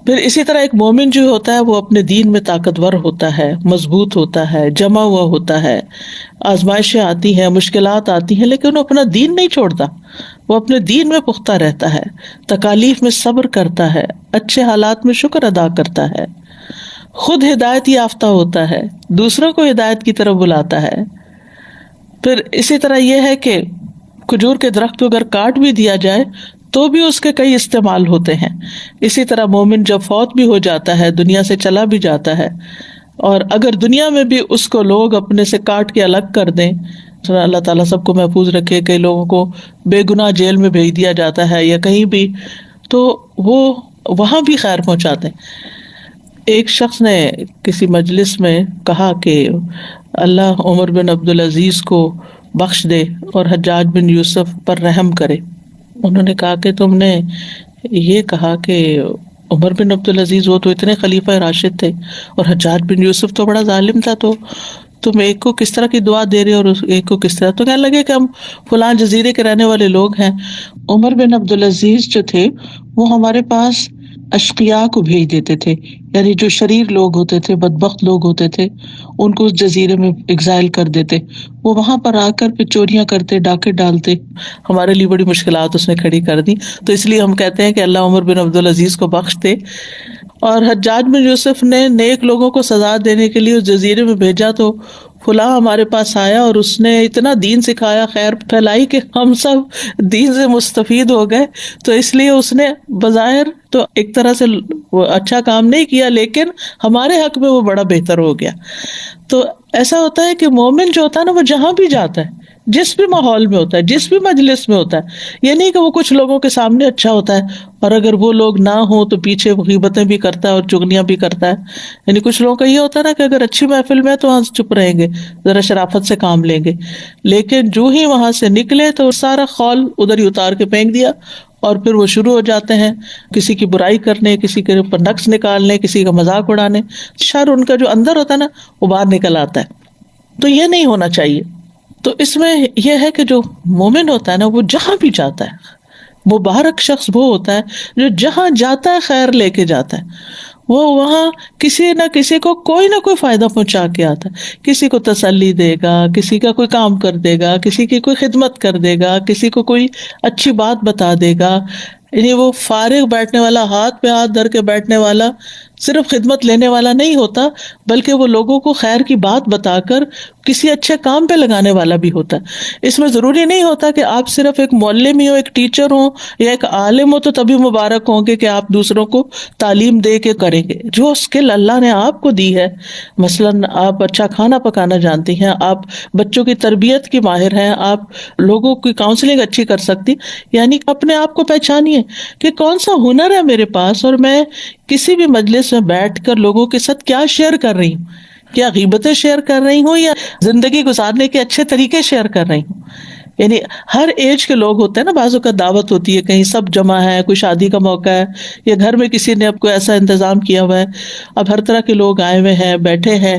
پھر اسی طرح ایک مومن جو ہوتا ہے وہ اپنے دین میں طاقتور ہوتا ہے، مضبوط ہوتا ہے، جمع ہوا ہوتا ہے، آزمائشیں آتی ہیں، مشکلات آتی ہیں لیکن وہ اپنا دین نہیں چھوڑتا، وہ اپنے دین میں پختہ رہتا ہے، تکالیف میں صبر کرتا ہے، اچھے حالات میں شکر ادا کرتا ہے، خود ہدایت یافتہ ہوتا ہے، دوسروں کو ہدایت کی طرف بلاتا ہے۔ پھر اسی طرح یہ ہے کہ کھجور کے درخت کو اگر کاٹ بھی دیا جائے تو بھی اس کے کئی استعمال ہوتے ہیں۔ اسی طرح مومن جب فوت بھی ہو جاتا ہے، دنیا سے چلا بھی جاتا ہے، اور اگر دنیا میں بھی اس کو لوگ اپنے سے کاٹ کے الگ کر دیں، اللہ تعالیٰ سب کو محفوظ رکھے، کئی لوگوں کو بے گناہ جیل میں بھیج دیا جاتا ہے یا کہیں بھی، تو وہ وہاں بھی خیر پہنچاتے ہیں۔ ایک شخص نے کسی مجلس میں کہا کہ اللہ عمر بن عبدالعزیز کو بخش دے اور حجاج بن یوسف پر رحم کرے۔ انہوں نے کہا کہ تم نے یہ کہا کہ عمر بن عبدالعزیز وہ تو اتنے خلیفہ راشد تھے اور حجاج بن یوسف تو بڑا ظالم تھا، تو تم ایک کو کس طرح کی دعا دے رہے اور ایک کو کس طرح؟ تو کہنے لگے کہ ہم فلاں جزیرے کے رہنے والے لوگ ہیں۔ عمر بن عبدالعزیز جو تھے وہ ہمارے پاس اشقیاء کو بھیج دیتے تھے، یعنی جو شریر لوگ ہوتے تھے، بدبخت لوگ ہوتے تھے، ان کو اس جزیرے میں ایگزائل کر دیتے، وہ وہاں پر آ کر پھر چوریاں کرتے، ڈاکے ڈالتے، ہمارے لیے بڑی مشکلات اس نے کھڑی کر دی۔ تو اس لیے ہم کہتے ہیں کہ اللہ عمر بن عبدالعزیز کو بخش دے۔ اور حجاج بن یوسف نے نیک لوگوں کو سزا دینے کے لیے اس جزیرے میں بھیجا، تو فلاں ہمارے پاس آیا اور اس نے اتنا دین سکھایا، خیر پھیلائی کہ ہم سب دین سے مستفید ہو گئے، تو اس لیے اس نے بظاہر تو ایک طرح سے وہ اچھا کام نہیں کیا لیکن ہمارے حق میں وہ بڑا بہتر ہو گیا۔ تو ایسا ہوتا ہے کہ مومن جو ہوتا ہے نا وہ جہاں بھی جاتا ہے، جس بھی ماحول میں ہوتا ہے، جس بھی مجلس میں ہوتا ہے، یہ نہیں کہ وہ کچھ لوگوں کے سامنے اچھا ہوتا ہے اور اگر وہ لوگ نہ ہوں تو پیچھے غیبتیں بھی کرتا ہے اور چغلیاں بھی کرتا ہے۔ یعنی کچھ لوگوں کا یہ ہوتا ہے نا کہ اگر اچھی محفل میں تو وہاں چپ رہیں گے، ذرا شرافت سے کام لیں گے، لیکن جو ہی وہاں سے نکلے تو سارا خول ادھر ہی اتار کے پھینک دیا اور پھر وہ شروع ہو جاتے ہیں کسی کی برائی کرنے، کسی کے اوپر نقص نکالنے، کسی کا مذاق اڑانے۔ شر ان کا جو اندر ہوتا ہے نا وہ باہر نکل آتا ہے، تو یہ نہیں ہونا چاہیے۔ تو اس میں یہ ہے کہ جو مومن ہوتا ہے نا وہ جہاں بھی جاتا ہے، مبارک شخص وہ ہوتا ہے جو جہاں جاتا ہے خیر لے کے جاتا ہے، وہ وہاں کسی نہ کسی کو کوئی نہ کوئی فائدہ پہنچا کے آتا ہے، کسی کو تسلی دے گا، کسی کا کوئی کام کر دے گا، کسی کی کوئی خدمت کر دے گا، کسی کو کوئی اچھی بات بتا دے گا۔ یعنی وہ فارغ بیٹھنے والا، ہاتھ پہ ہاتھ دھر کے بیٹھنے والا، صرف خدمت لینے والا نہیں ہوتا بلکہ وہ لوگوں کو خیر کی بات بتا کر کسی اچھے کام پہ لگانے والا بھی ہوتا ہے۔ اس میں ضروری نہیں ہوتا کہ آپ صرف ایک معلم ہی ہو، ایک ٹیچر ہو یا ایک عالم ہو تو تبھی مبارک ہوں گے کہ آپ دوسروں کو تعلیم دے کے کریں گے۔ جو اسکل اللہ نے آپ کو دی ہے، مثلاً آپ اچھا کھانا پکانا جانتی ہیں، آپ بچوں کی تربیت کی ماہر ہیں، آپ لوگوں کی کاؤنسلنگ اچھی کر سکتی، یعنی اپنے آپ کو پہچانیے کہ کون سا ہنر ہے میرے پاس اور میں کسی بھی مجلس میں بیٹھ کر لوگوں کے ساتھ کیا شیئر کر رہی ہوں، کیا غیبتیں شیئر کر رہی ہوں یا زندگی گزارنے کے اچھے طریقے شیئر کر رہی ہوں۔ یعنی ہر ایج کے لوگ ہوتے ہیں نا، بعضوں کا دعوت ہوتی ہے، کہیں سب جمع ہے، کوئی شادی کا موقع ہے یا گھر میں کسی نے اب کوئی ایسا انتظام کیا ہوا ہے، اب ہر طرح کے لوگ آئے ہوئے ہیں، بیٹھے ہیں،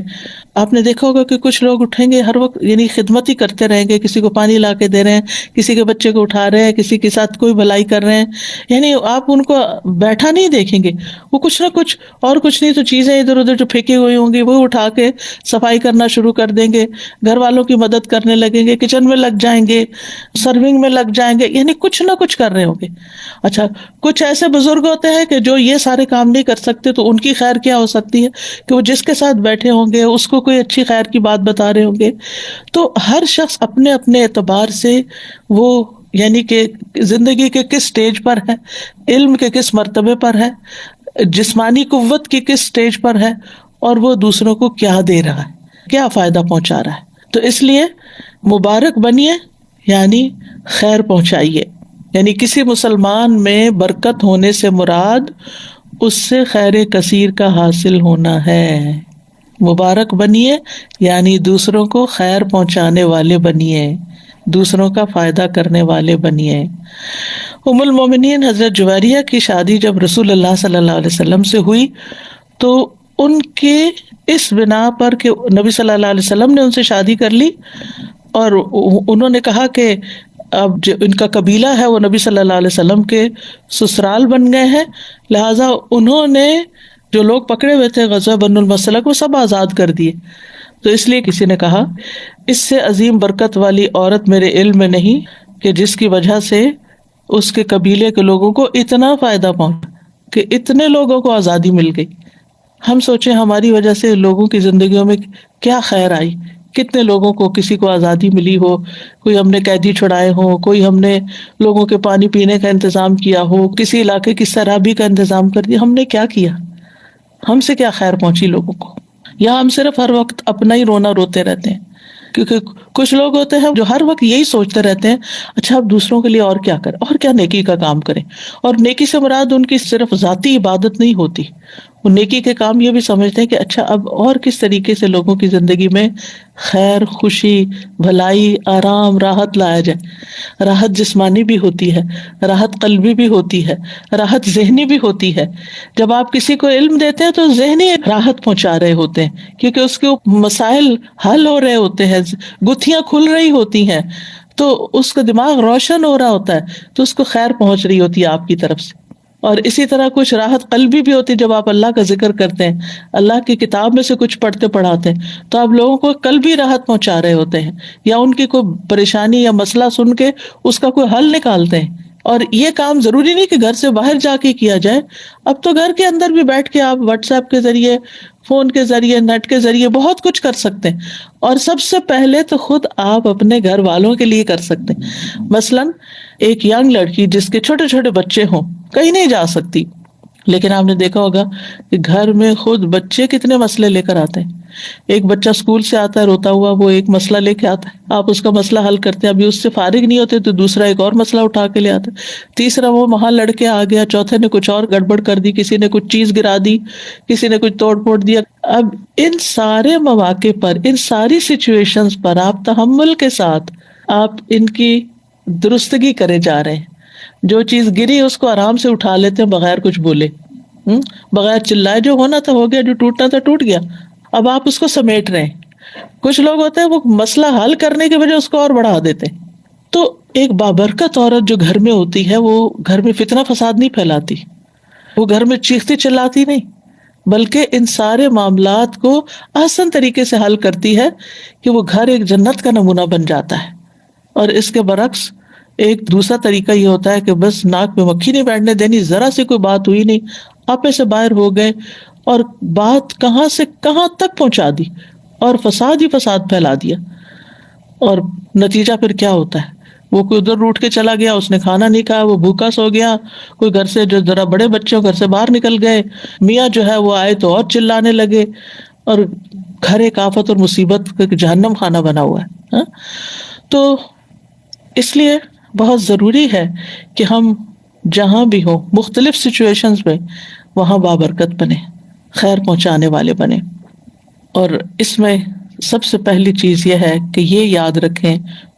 آپ نے دیکھا ہوگا کہ کچھ لوگ اٹھیں گے ہر وقت، یعنی خدمت ہی کرتے رہیں گے، کسی کو پانی لا کے دے رہے ہیں، کسی کے بچے کو اٹھا رہے ہیں، کسی کے ساتھ کوئی بھلائی کر رہے ہیں، یعنی آپ ان کو بیٹھا نہیں دیکھیں گے، وہ کچھ نہ کچھ، اور کچھ نہیں تو چیزیں ادھر ادھر جو پھینکی ہوئی ہوں گی وہ اٹھا کے صفائی کرنا شروع کر دیں گے، گھر والوں کی مدد کرنے لگیں گے، کچن میں لگ جائیں گے، سرونگ میں لگ جائیں گے، یعنی کچھ نہ کچھ کر رہے ہوں گے۔ اچھا، کچھ ایسے بزرگ ہوتے ہیں کہ جو یہ سارے کام نہیں کر سکتے، تو ان کی خیر کیا ہو سکتی ہے کہ وہ جس کے ساتھ بیٹھے ہوں گے اس کو کوئی اچھی خیر کی بات بتا رہے ہوں گے۔ تو ہر شخص اپنے اپنے اعتبار سے وہ یعنی کہ زندگی کے کس سٹیج پر ہے، علم کے کس مرتبے پر ہے، جسمانی قوت کی کس سٹیج پر ہے، اور وہ دوسروں کو کیا دے رہا ہے، کیا فائدہ پہنچا رہا ہے۔ تو اس لیے مبارک بنیے، یعنی خیر پہنچائیے، یعنی کسی مسلمان میں برکت ہونے سے مراد اس سے خیر کثیر کا حاصل ہونا ہے۔ مبارک بنیے یعنی دوسروں کو خیر پہنچانے والے بنیے، دوسروں کا فائدہ کرنے والے بنیے۔ ام المومنین حضرت جویریہ کی شادی جب رسول اللہ صلی اللہ علیہ وسلم سے ہوئی تو ان کے اس بنا پر کہ نبی صلی اللہ علیہ وسلم نے ان سے شادی کر لی، اور انہوں نے کہا کہ اب جو ان کا قبیلہ ہے وہ نبی صلی اللہ علیہ وسلم کے سسرال بن گئے ہیں، لہٰذا انہوں نے جو لوگ پکڑے ہوئے تھے غزوہ بنو المصطلق وہ سب آزاد کر دیے۔ تو اس لیے کسی نے کہا اس سے عظیم برکت والی عورت میرے علم میں نہیں کہ جس کی وجہ سے اس کے قبیلے کے لوگوں کو اتنا فائدہ پہنچا کہ اتنے لوگوں کو آزادی مل گئی۔ ہم سوچیں ہماری وجہ سے لوگوں کی زندگیوں میں کیا خیر آئی، کتنے لوگوں کو، کسی کو آزادی ملی ہو، کوئی ہم نے قیدی چھڑائے ہوں، کوئی ہم نے لوگوں کے پانی پینے کا انتظام کیا ہو، کسی علاقے کی سرابی کا انتظام کر دیا، ہم نے کیا کیا؟ ہم سے کیا خیر پہنچی لوگوں کو؟ یا ہم صرف ہر وقت اپنا ہی رونا روتے رہتے ہیں؟ کیونکہ کچھ لوگ ہوتے ہیں جو ہر وقت یہی سوچتے رہتے ہیں اچھا اب دوسروں کے لیے اور کیا کریں، اور کیا نیکی کا کام کریں، اور نیکی سے مراد ان کی صرف ذاتی عبادت نہیں ہوتی، وہ نیکی کے کام یہ بھی سمجھتے ہیں کہ اچھا اب اور کس طریقے سے لوگوں کی زندگی میں خیر، خوشی، بھلائی، آرام، راحت لایا جائے۔ راحت جسمانی بھی ہوتی ہے، راحت قلبی بھی ہوتی ہے، راحت ذہنی بھی ہوتی ہے۔ جب آپ کسی کو علم دیتے ہیں تو ذہنی راحت پہنچا رہے ہوتے ہیں، کیونکہ اس کے مسائل حل ہو رہے ہوتے ہیں، گتھیاں کھل رہی ہوتی ہیں، تو اس کا دماغ روشن ہو رہا ہوتا ہے، تو اس کو خیر پہنچ رہی ہوتی ہے آپ کی طرف سے۔ اور اسی طرح کچھ راحت قلبی بھی ہوتی ہے، جب آپ اللہ کا ذکر کرتے ہیں، اللہ کی کتاب میں سے کچھ پڑھتے پڑھاتے ہیں، تو آپ لوگوں کو قلبی راحت پہنچا رہے ہوتے ہیں، یا ان کی کوئی پریشانی یا مسئلہ سن کے اس کا کوئی حل نکالتے ہیں۔ اور یہ کام ضروری نہیں کہ گھر سے باہر جا کے کیا جائے، اب تو گھر کے اندر بھی بیٹھ کے آپ واٹس ایپ کے ذریعے، فون کے ذریعے، نیٹ کے ذریعے بہت کچھ کر سکتے ہیں۔ اور سب سے پہلے تو خود آپ اپنے گھر والوں کے لیے کر سکتے ہیں۔ مثلاً ایک ینگ لڑکی جس کے چھوٹے چھوٹے بچے ہوں، کہیں نہیں جا سکتی، لیکن آپ نے دیکھا ہوگا کہ گھر میں خود بچے کتنے مسئلے لے کر آتے ہیں۔ ایک بچہ اسکول سے آتا ہے روتا ہوا، وہ ایک مسئلہ لے کے آتا ہے، آپ اس کا مسئلہ حل کرتے ہیں، ابھی اس سے فارغ نہیں ہوتے تو دوسرا ایک اور مسئلہ اٹھا کے لے آتا ہے، تیسرا وہ وہاں لڑکے آ گیا، چوتھے نے کچھ اور گڑبڑ کر دی، کسی نے کچھ چیز گرا دی، کسی نے کچھ توڑ پھوڑ دیا۔ اب ان سارے مواقع پر، ان ساری سچویشنز پر آپ تحمل کے ساتھ آپ ان کی درستگی کرے جا رہے ہیں۔ جو چیز گری اس کو آرام سے اٹھا لیتے ہیں بغیر کچھ بولے، بغیر چلائے، جو ہونا تھا ہو گیا، جو ٹوٹنا تھا ٹوٹ گیا، اب آپ اس کو سمیٹ رہے ہیں۔ کچھ لوگ ہوتے ہیں وہ مسئلہ حل کرنے کے بجائے اس کو اور بڑھا دیتے ہیں۔ تو ایک بابرکت عورت جو گھر میں ہوتی ہے وہ گھر میں فتنہ فساد نہیں پھیلاتی، وہ گھر میں چیختی چلاتی نہیں، بلکہ ان سارے معاملات کو آسان طریقے سے حل کرتی ہے کہ وہ گھر ایک جنت کا نمونہ بن جاتا ہے۔ اور اس کے برعکس ایک دوسرا طریقہ یہ ہوتا ہے کہ بس ناک میں مکھی نہیں بیٹھنے دینی، ذرا سی کوئی بات ہوئی نہیں، آپے سے باہر ہو گئے اور بات کہاں سے کہاں تک پہنچا دی اور فساد ہی فساد پھیلا دیا۔ اور نتیجہ پھر کیا ہوتا ہے؟ وہ کوئی ادھر روٹ کے چلا گیا، اس نے کھانا نہیں کھایا، وہ بھوکا سو گیا، کوئی گھر سے جو ذرا بڑے بچے گھر سے باہر نکل گئے، میاں جو ہے وہ آئے تو اور چلانے لگے، اور گھر ایک آفت اور مصیبت کا جہنم خانہ بنا ہوا ہے۔ تو اس لیے بہت ضروری ہے کہ ہم جہاں بھی ہوں، مختلف سچویشنز میں، وہاں بابرکت بنے، خیر پہنچانے والے بنے۔ اور اس میں سب سے پہلی چیز یہ ہے کہ یہ یاد رکھیں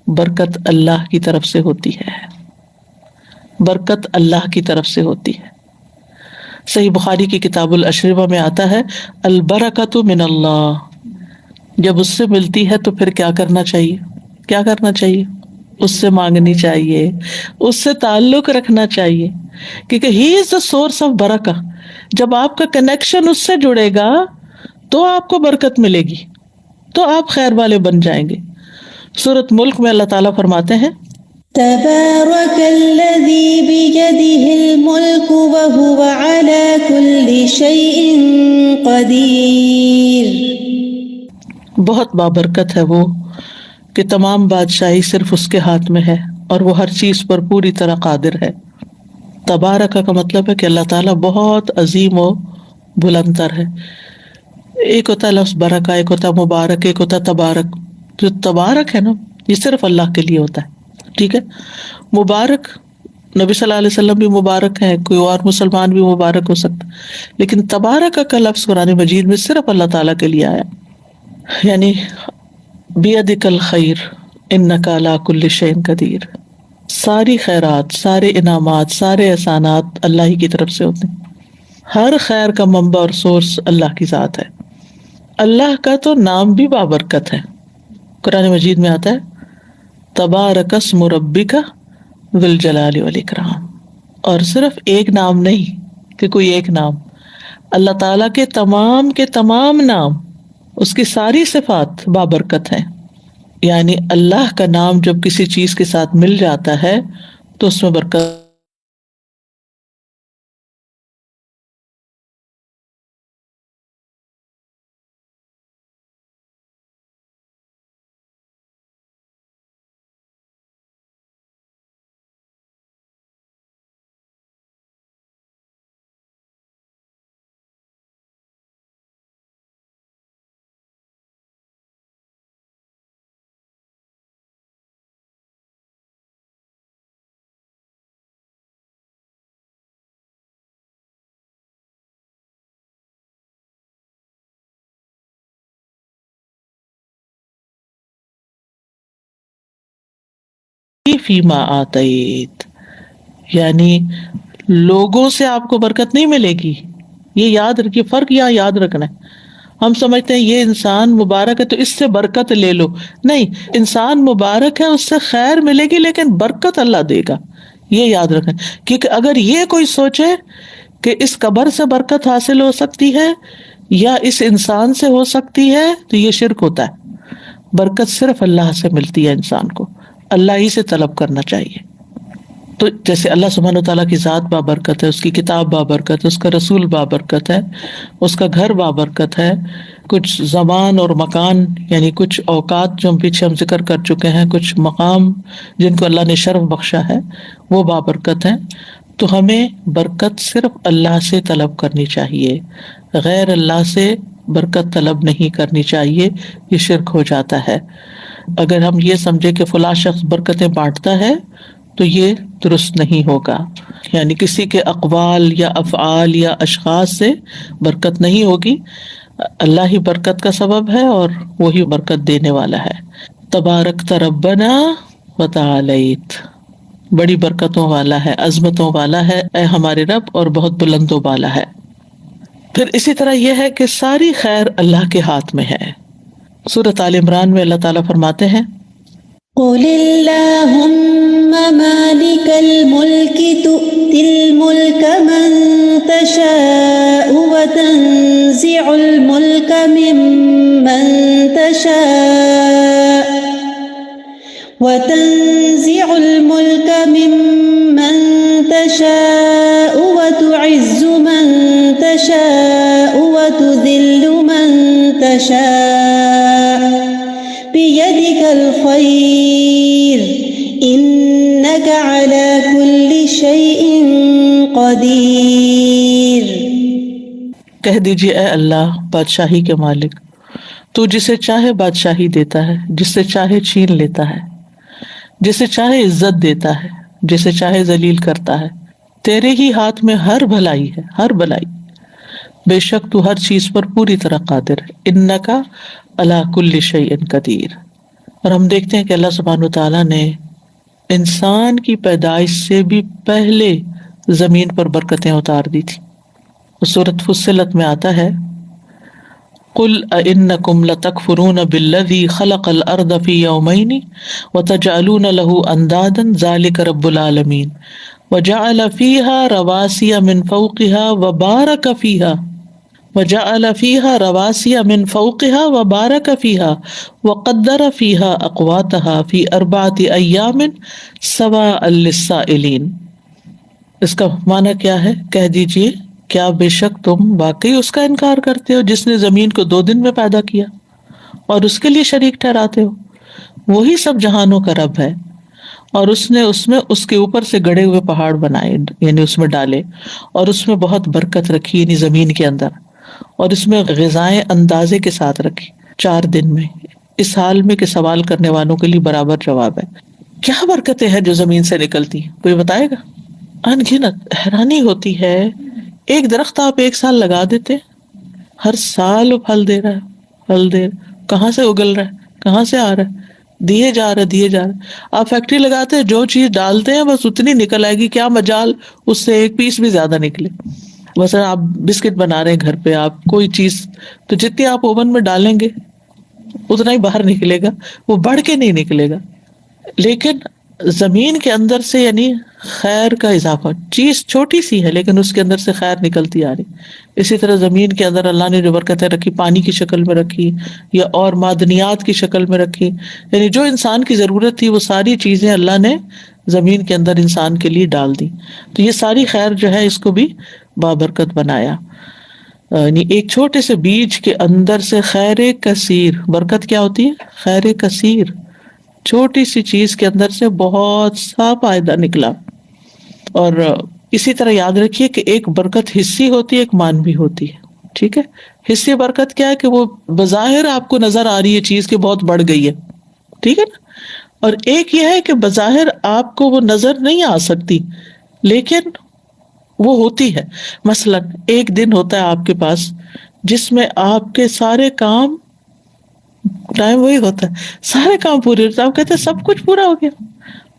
برکت اللہ کی طرف سے ہوتی ہے، برکت اللہ کی طرف سے ہوتی ہے۔ صحیح بخاری کی کتاب الاشربہ میں آتا ہے البرکۃ من اللہ، جب اس سے ملتی ہے تو پھر کیا کرنا چاہیے؟ کیا کرنا چاہیے؟ اس سے مانگنی چاہیے، اس سے تعلق رکھنا چاہیے، کیونکہ ہی از دا سورس آف برکہ. جب آپ کا کنیکشن اس سے جڑے گا تو آپ کو برکت ملے گی، تو آپ خیر والے بن جائیں گے. سورۃ ملک میں اللہ تعالیٰ فرماتے ہیں تبارك الذي بيده الملك وهو على كل شيء قدير. بہت بابرکت ہے وہ کہ تمام بادشاہی صرف اس کے ہاتھ میں ہے اور وہ ہر چیز پر پوری طرح قادر ہے. تبارک کا مطلب ہے کہ اللہ تعالیٰ بہت عظیم و بلند تر ہے. ایک ہوتا ہے لفظ برکہ، ایک ہوتا ہے مبارک، ایک ہوتا ہے تبارک. جو تبارک ہے نا یہ صرف اللہ کے لیے ہوتا ہے، ٹھیک ہے. مبارک نبی صلی اللہ علیہ وسلم بھی مبارک ہیں، کوئی اور مسلمان بھی مبارک ہو سکتا، لیکن تبارک کا لفظ قرآن مجید میں صرف اللہ تعالیٰ کے لیے آیا. یعنی بیدک الخیر انک علی کل شیء قدیر. ساری خیرات، سارے انعامات، سارے احسانات اللہ ہی کی طرف سے ہوتے ہیں. ہر خیر کا منبع اور سورس اللہ کی ذات ہے. اللہ کا تو نام بھی بابرکت ہے. قرآن مجید میں آتا ہے تبارک اسم ربک ذو الجلال والاکرام. اور صرف ایک نام نہیں کہ کوئی ایک نام، اللہ تعالیٰ کے تمام نام، اس کی ساری صفات بابرکت ہیں. یعنی اللہ کا نام جب کسی چیز کے ساتھ مل جاتا ہے تو اس میں برکت. فیما آتیت، یعنی لوگوں سے آپ کو برکت نہیں ملے گی. یہ یاد رکھیے، فرق یہاں یاد رکھنا ہے. ہم سمجھتے ہیں یہ انسان مبارک ہے تو اس سے برکت لے لو. نہیں، انسان مبارک ہے، اس سے خیر ملے گی لیکن برکت اللہ دے گا. یہ یاد رکھنا، کیونکہ اگر یہ کوئی سوچے کہ اس قبر سے برکت حاصل ہو سکتی ہے یا اس انسان سے ہو سکتی ہے تو یہ شرک ہوتا ہے. برکت صرف اللہ سے ملتی ہے، انسان کو اللہ ہی سے طلب کرنا چاہیے. تو جیسے اللہ سبحانہ تعالیٰ کی ذات بابرکت ہے، اس کی کتاب بابرکت ہے، اس کا رسول بابرکت ہے، اس کا گھر بابرکت ہے، کچھ زمان اور مکان یعنی کچھ اوقات جو پیچھے ہم ذکر کر چکے ہیں، کچھ مقام جن کو اللہ نے شرف بخشا ہے وہ بابرکت ہیں. تو ہمیں برکت صرف اللہ سے طلب کرنی چاہیے، غیر اللہ سے برکت طلب نہیں کرنی چاہیے. یہ شرک ہو جاتا ہے. اگر ہم یہ سمجھے کہ فلاں شخص برکتیں بانٹتا ہے تو یہ درست نہیں ہوگا. یعنی کسی کے اقوال یا افعال یا اشخاص سے برکت نہیں ہوگی. اللہ ہی برکت کا سبب ہے اور وہی برکت دینے والا ہے. تبارک ربنا وتعالیت، بڑی برکتوں والا ہے، عظمتوں والا ہے اے ہمارے رب، اور بہت بلند و بالا ہے. پھر اسی طرح یہ ہے کہ ساری خیر اللہ کے ہاتھ میں ہے. سورۃ آل عمران میں اللہ تعالیٰ فرماتے ہیں قل اللہم مالک الملک تؤتی الملک من تشاء وتنزع الملک ممن تشاء وتعز من تشاء وتذل من تشاء بيدك الخير إنك على كل شيء قدير. کہہ دیجیے اے اللہ بادشاہی کے مالک، تو جسے چاہے بادشاہی دیتا ہے، جس سے چاہے چھین لیتا ہے، جسے چاہے عزت دیتا ہے، جسے چاہے ذلیل کرتا ہے. تیرے ہی ہاتھ میں ہر بھلائی ہے، ہر بھلائی. بے شک تو ہر چیز پر پوری طرح قادر ہے. انک علی کل شیء قدیر. اور ہم دیکھتے ہیں کہ اللہ سبحانہ وتعالیٰ نے انسان کی پیدائش سے بھی پہلے زمین پر برکتیں اتار دی تھی. سورۃ فصلت میں آتا ہے قل أئنكم لتكفرون بالذي خلق الأرض في يومين وتجعلون له أندادا ذلك رب العالمين وجعل فيها رواسي من فوقها وبارك فيها وقدر فيها أقواتها في 4 أيام سواء للسائلين. اس کا معنی کیا ہے؟ کہہ دیجئے کیا بے شک تم واقعی اس کا انکار کرتے ہو جس نے زمین کو 2 دن میں پیدا کیا اور اس کے لیے شریک ٹھہراتے ہو؟ وہی سب جہانوں کا رب ہے، اور اس نے اس میں اس کے اوپر سے گڑے ہوئے پہاڑ بنائے، یعنی اس میں ڈالے، اور اس میں بہت برکت رکھی، یعنی زمین کے اندر، اور اس میں غذائیں اندازے کے ساتھ رکھی 4 دن میں، اس حال میں کہ سوال کرنے والوں کے لیے برابر جواب ہے۔ کیا برکتیں ہیں جو زمین سے نکلتی ہیں، کوئی بتائے گا؟ ان گنت۔ حیرانی ہوتی ہے، ایک درخت آپ 1 سال لگا دیتے، ہر سال وہ پھل دے رہا ہے، کہاں سے اگل رہا ہے، کہاں سے آ رہا ہے، دیے جا رہا۔ آپ فیکٹری لگاتے ہیں، جو چیز ڈالتے ہیں بس اتنی نکل آئے گی، کیا مجال اس سے 1 پیس بھی زیادہ نکلے۔ مثلا آپ بسکٹ بنا رہے ہیں گھر پہ، آپ کوئی چیز تو جتنی آپ اوون میں ڈالیں گے اتنا ہی باہر نکلے گا، وہ بڑھ کے نہیں نکلے گا۔ لیکن زمین کے اندر سے یعنی خیر کا اضافہ، چیز چھوٹی سی ہے لیکن اس کے اندر سے خیر نکلتی آ رہی۔ اسی طرح زمین کے اندر اللہ نے جو برکتیں رکھی، پانی کی شکل میں رکھی یا اور معدنیات کی شکل میں رکھی، یعنی جو انسان کی ضرورت تھی وہ ساری چیزیں اللہ نے زمین کے اندر انسان کے لیے ڈال دی۔ تو یہ ساری خیر جو ہے اس کو بھی بابرکت بنایا، یعنی ایک چھوٹے سے بیج کے اندر سے خیر کثیر۔ برکت کیا ہوتی ہے؟ خیر کثیر، چھوٹی سی چیز کے اندر سے بہت سا فائدہ نکلا۔ اور اسی طرح یاد رکھیے کہ ایک برکت حصی ہوتی ہے، ایک مانوی ہوتی ہے، ٹھیک ہے؟ حصی برکت کیا ہے کہ وہ بظاہر آپ کو نظر آ رہی ہے چیز کہ بہت بڑھ گئی ہے، ٹھیک ہے نا؟ اور ایک یہ ہے کہ بظاہر آپ کو وہ نظر نہیں آ سکتی لیکن وہ ہوتی ہے۔ مثلا ایک دن ہوتا ہے آپ کے پاس جس میں آپ کے سارے کام، ٹائم وہی ہوتا ہے، سارے کام پورے ہوتے ہیں، آپ کہتے ہیں سب کچھ پورا ہو گیا،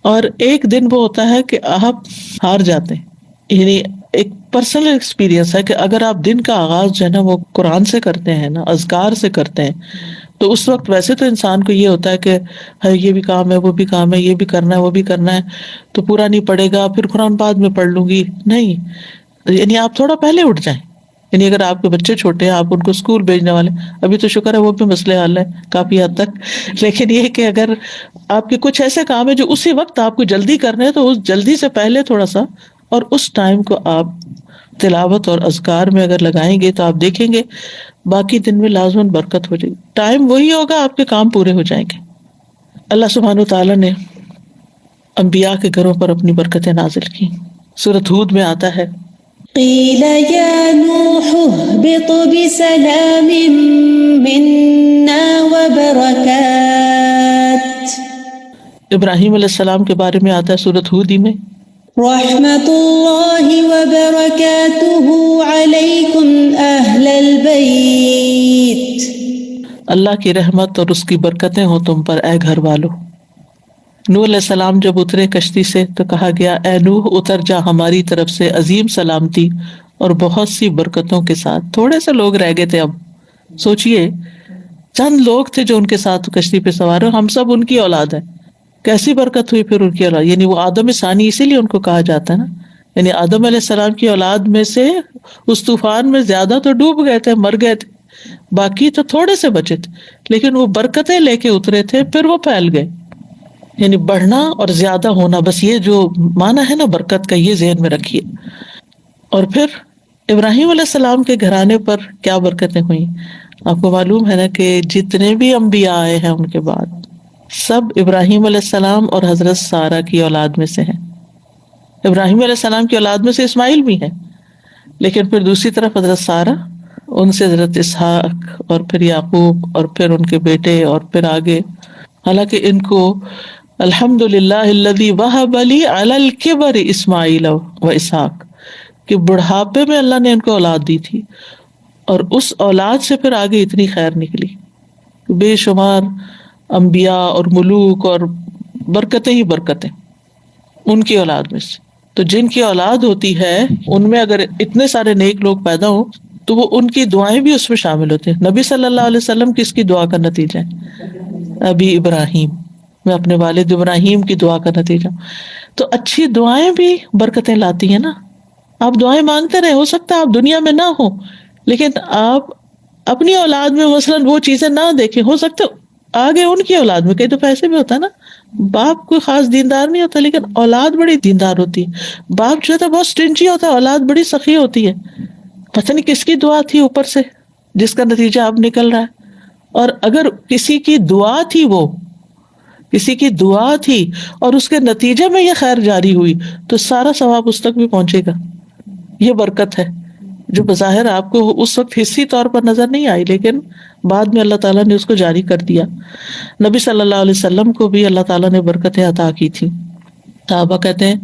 اور ایک دن وہ ہوتا ہے کہ آپ ہار جاتے ہیں۔ یعنی ایک پرسنل ایکسپیرینس ہے کہ اگر آپ دن کا آغاز جو ہے نا وہ قرآن سے کرتے ہیں نا، اذکار سے کرتے ہیں، تو اس وقت ویسے تو انسان کو یہ ہوتا ہے کہ یہ بھی کام ہے، وہ بھی کام ہے، یہ بھی کرنا ہے، وہ بھی کرنا ہے، تو پورا نہیں پڑے گا، پھر قرآن بعد میں پڑھ لوں گی، نہیں، یعنی آپ تھوڑا پہلے اٹھ جائیں۔ یعنی اگر آپ کے بچے چھوٹے ہیں، آپ ان کو اسکول بھیجنے والے، ابھی تو شکر ہے وہ بھی مسئلے حل ہے کافی حد تک، لیکن یہ کہ اگر آپ کے کچھ ایسے کام ہیں جو اسی وقت آپ کو جلدی کرنے ہیں، تو اس جلدی سے پہلے تھوڑا سا، اور اس ٹائم کو آپ تلاوت اور اذکار میں اگر لگائیں گے تو آپ دیکھیں گے باقی دن میں لازماً برکت ہو جائے گی، ٹائم وہی ہوگا، آپ کے کام پورے ہو جائیں گے۔ اللہ سبحانہ وتعالیٰ نے انبیاء کے گھروں پر اپنی برکتیں نازل کی۔ سورۃ ہود میں آتا ہے قیل یا نوح اہبط بسلام منا وبرکات۔ ابراہیم علیہ السلام کے بارے میں آتا ہے سورۃ ہود ہی میں، رحمت اللہ وبرکاتہ علیکم اہل البیت۔ اللہ کی رحمت اور اس کی برکتیں ہوں تم پر اے گھر والو۔ نوح علیہ السلام جب اترے کشتی سے تو کہا گیا اے نوح اتر جا ہماری طرف سے عظیم سلامتی اور بہت سی برکتوں کے ساتھ۔ تھوڑے سے لوگ رہ گئے تھے، اب سوچئے چند لوگ تھے جو ان کے ساتھ کشتی پہ سوار ہیں، ہم سب ان کی اولاد ہیں، کیسی برکت ہوئی پھر ان کی اولاد، یعنی وہ آدم ثانی اسی لیے ان کو کہا جاتا ہے نا، یعنی آدم علیہ السلام کی اولاد میں سے اس طوفان میں زیادہ تو ڈوب گئے تھے، مر گئے تھے، باقی تو تھوڑے سے بچے تھے، لیکن وہ برکتیں لے کے اترے تھے، پھر وہ پھیل گئے۔ یعنی بڑھنا اور زیادہ ہونا، بس یہ جو معنی ہے نا برکت کا، یہ ذہن میں رکھیے۔ اور پھر ابراہیم علیہ السلام کے گھرانے پر کیا برکتیں ہوئیں؟ آپ کو معلوم ہے نا کہ جتنے بھی انبیاء آئے ہیں ان کے بعد سب ابراہیم علیہ السلام اور حضرت سارہ کی اولاد میں سے ہیں۔ ابراہیم علیہ السلام کی اولاد میں سے اسماعیل بھی ہے، لیکن پھر دوسری طرف حضرت سارہ، ان سے حضرت اسحاق، اور پھر یعقوب، اور پھر ان کے بیٹے، اور پھر آگے، حالانکہ ان کو الحمد للہ الذی وہب لی علی الکبر اسماعیل و اسحاق، کہ بڑھاپے میں اللہ نے ان کو اولاد دی تھی، اور اس اولاد سے پھر آگے اتنی خیر نکلی، بے شمار انبیاء اور ملوک اور برکتیں ہی برکتیں ان کی اولاد میں سے۔ تو جن کی اولاد ہوتی ہے ان میں اگر اتنے سارے نیک لوگ پیدا ہوں تو وہ ان کی دعائیں بھی اس میں شامل ہوتی ہیں. نبی صلی اللہ علیہ وسلم کس کی دعا کا نتیجہ ہے؟ ابی ابراہیم، میں اپنے والد ابراہیم کی دعا کا نتیجہ. تو اچھی دعائیں بھی برکتیں لاتی ہیں نا. آپ دعائیں مانگتے رہے، ہو سکتا ہے آپ دنیا میں نہ ہو لیکن آپ اپنی اولاد میں مثلاً وہ چیزیں نہ دیکھیں، ہو سکتا آگے ان کی اولاد میں. کئی تو ایسے بھی ہوتا ہے نا، باپ کوئی خاص دیندار نہیں ہوتا لیکن اولاد بڑی دیندار ہوتی ہے. باپ جو ہوتا ہے بہت اسٹرنجی ہوتا ہے، اولاد بڑی سخی ہوتی ہے. پتہ نہیں کس کی دعا تھی اوپر سے جس کا نتیجہ اب نکل رہا ہے. اور اگر کسی کی دعا تھی، وہ کسی کی دعا تھی اور اس کے نتیجے میں یہ خیر جاری ہوئی تو سارا ثواب اس تک بھی پہنچے گا. یہ برکت ہے جو بظاہر آپ کو اس وقت حصی طور پر نظر نہیں آئی لیکن بعد میں اللہ تعالیٰ نے اس کو جاری کر دیا. نبی صلی اللہ علیہ وسلم کو بھی اللہ تعالیٰ نے برکتیں عطا کی تھی. صحابہ کہتے ہیں